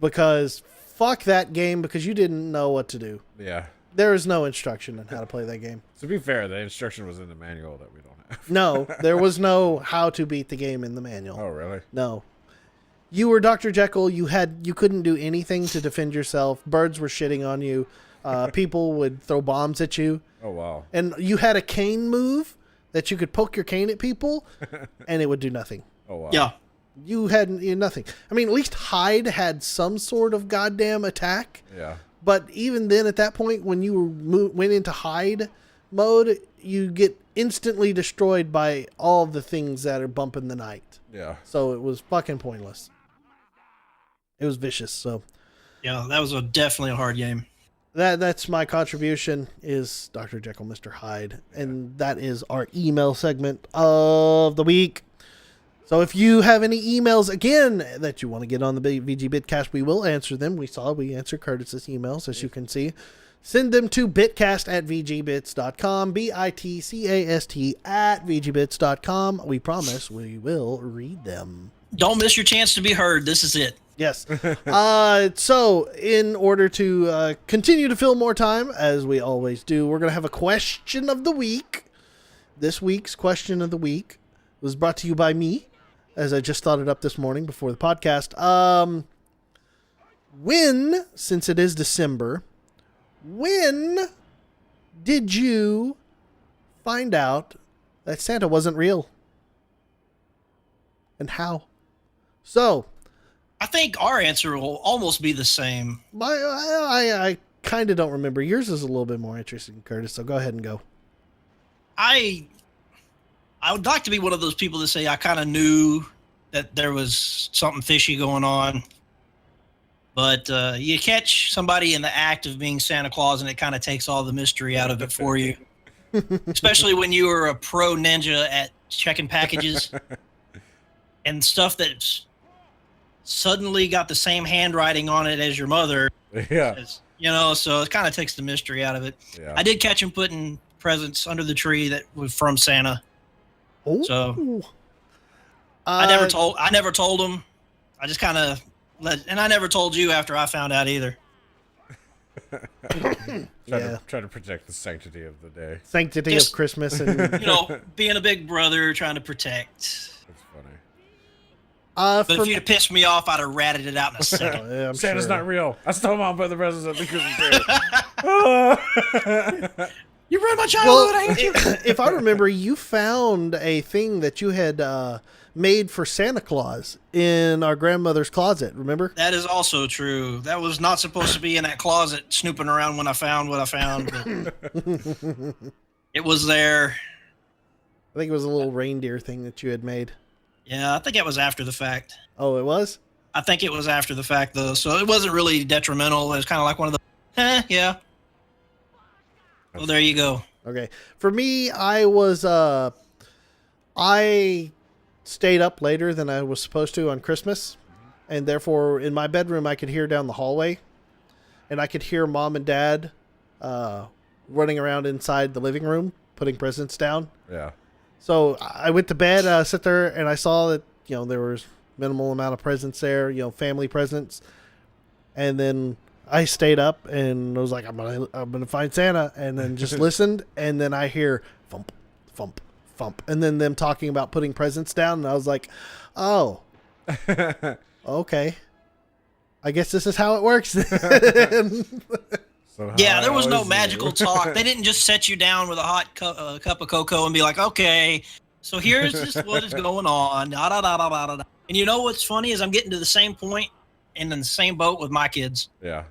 Because fuck that game because you didn't know what to do. Yeah. There is no instruction on how to play that game. To be fair, the instruction was in the manual that we don't have. No, there was no how to beat the game in the manual. Oh really? No. You were Dr. Jekyll. You couldn't do anything to defend yourself. Birds were shitting on you. People would throw bombs at you. Oh wow. And you had a cane move that you could poke your cane at people and it would do nothing. Oh wow. Yeah. You had nothing. I mean, at least Hyde had some sort of goddamn attack. Yeah. But even then, at that point, when you went into Hyde mode, you get instantly destroyed by all the things that are bumping the night. Yeah. So it was fucking pointless. It was vicious. So Yeah, that was definitely a hard game. that's my contribution is Dr. Jekyll, Mr. Hyde. And that is our email segment of the week. So if you have any emails, again, that you want to get on the VG BitCast, we will answer them. We answer Curtis's emails, as you can see. Send them to bitcast@vgbits.com, BITCAST @vgbits.com. We promise we will read them. Don't miss your chance to be heard. This is it. Yes. So in order to continue to fill more time, as we always do, we're going to have a question of the week. This week's question of the week was brought to you by me, as I just thought it up this morning before the podcast. Since it is December, when did you find out that Santa wasn't real? And how? So, I think our answer will almost be the same. I kind of don't remember. Yours is a little bit more interesting, Curtis. So go ahead and go. I would like to be one of those people that say I kind of knew that there was something fishy going on. But you catch somebody in the act of being Santa Claus, and it kind of takes all the mystery out of it for you. Especially when you were a pro ninja at checking packages and stuff that's suddenly got the same handwriting on it as your mother. Yeah. So it kind of takes the mystery out of it. Yeah. I did catch him putting presents under the tree that was from Santa. Oh. So I never told him. I just kind of and I never told you after I found out either. Try to protect the sanctity of the day. Sanctity of Christmas. And being a big brother, trying to protect. That's funny. But if you'd have pissed me off, I'd have ratted it out in a second. Yeah, Santa's not real. I stole my brother presents at the Christmas tree. You ruined my childhood, I hate you. If I remember, you found a thing that you had made for Santa Claus in our grandmother's closet, remember? That is also true. That was not supposed to be in that closet snooping around when I found what I found. But it was there. I think it was a little reindeer thing that you had made. Yeah, I think it was after the fact. Oh, it was? I think it was after the fact, though. So it wasn't really detrimental. It was kind of like one of the, yeah. Well, there you go. Okay. For me, I stayed up later than I was supposed to on Christmas. And therefore, in my bedroom, I could hear down the hallway. And I could hear Mom and Dad running around inside the living room, putting presents down. Yeah. So I went to bed, sit there, and I saw that, there was minimal amount of presents there, family presents. And then I stayed up and I was like, I'm gonna find Santa, and then just listened, and then I hear thump, thump, thump, and then them talking about putting presents down, and I was like, oh, okay, I guess this is how it works. Yeah, there was no magical talk. They didn't just set you down with a hot cup of cocoa and be like, okay, so here's just what is going on. Da, da, da, da, da, da. And you know what's funny is I'm getting to the same point and in the same boat with my kids. Yeah.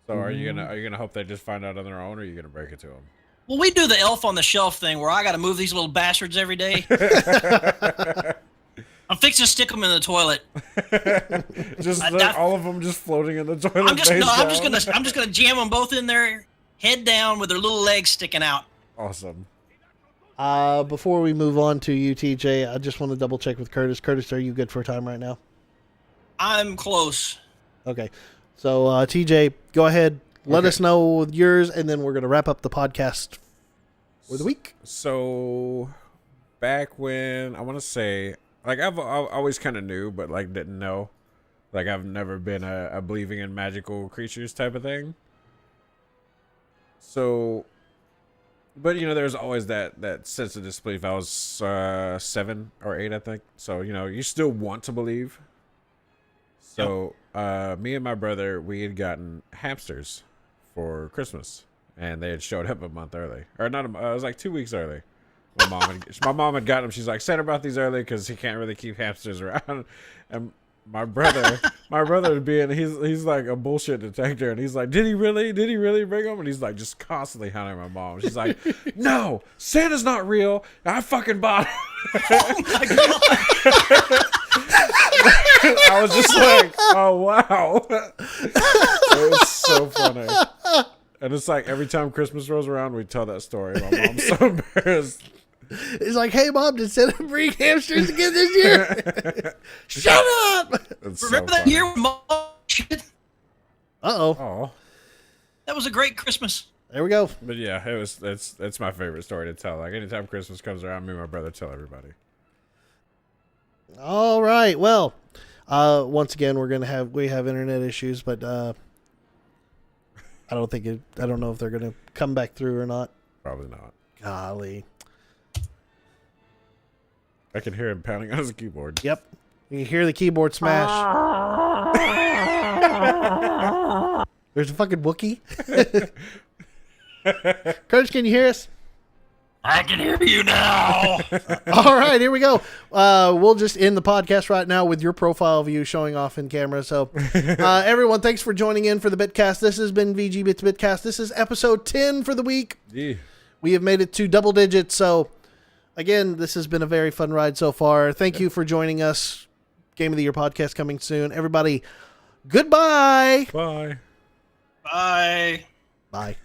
So are you gonna hope they just find out on their own, or are you gonna break it to them? Well, we do the elf on the shelf thing where I got to move these little bastards every day. I'm fixing to stick them in the toilet. Just all of them just floating in the toilet. I'm just gonna jam them both in there, head down, with their little legs sticking out. Awesome. Before we move on to you, TJ, I just want to double check with Curtis. Curtis, are you good for a time right now? I'm close. Okay. So, TJ, go ahead. Let us know yours, and then we're going to wrap up the podcast for the week. So, back when, I want to say, like, I've always kind of knew, but, like, didn't know. Like, I've never been a believing in magical creatures type of thing. So, but, there's always that sense of disbelief. I was 7 or 8, I think. So, you still want to believe. So, me and my brother, we had gotten hamsters for Christmas, and they had showed up a month early, or not. It was like 2 weeks early. My mom had gotten them. She's like, Santa brought these early because he can't really keep hamsters around. And my brother being he's like a bullshit detector, and he's like, did he really bring them? And he's like just constantly hounding my mom. She's like, no, Santa's not real. I fucking bought him. Oh my god. I was just like, oh wow. It was so funny. And it's like every time Christmas rolls around, we tell that story. My mom's so embarrassed. It's like, hey mom, did Santa bring hamsters again this year? Shut up! Remember that year when Mom shit? Oh. That was a great Christmas. There we go. But yeah, it's my favorite story to tell. Like anytime Christmas comes around, me and my brother tell everybody. All right. Well, once again, we have internet issues, but I don't know if they're gonna come back through or not. Probably not. Golly. I can hear him pounding on his keyboard. Yep. You can hear the keyboard smash. There's a fucking Wookiee. Coach, can you hear us? I can hear you now. All right, here we go. We'll just end the podcast right now with your profile view showing off in camera. So, everyone, thanks for joining in for the BitCast. This has been VGBits BitCast. This is episode 10 for the week. Yeah. We have made it to double digits. So, again, this has been a very fun ride so far. Thank you for joining us. Game of the Year podcast coming soon. Everybody, goodbye. Bye. Bye. Bye.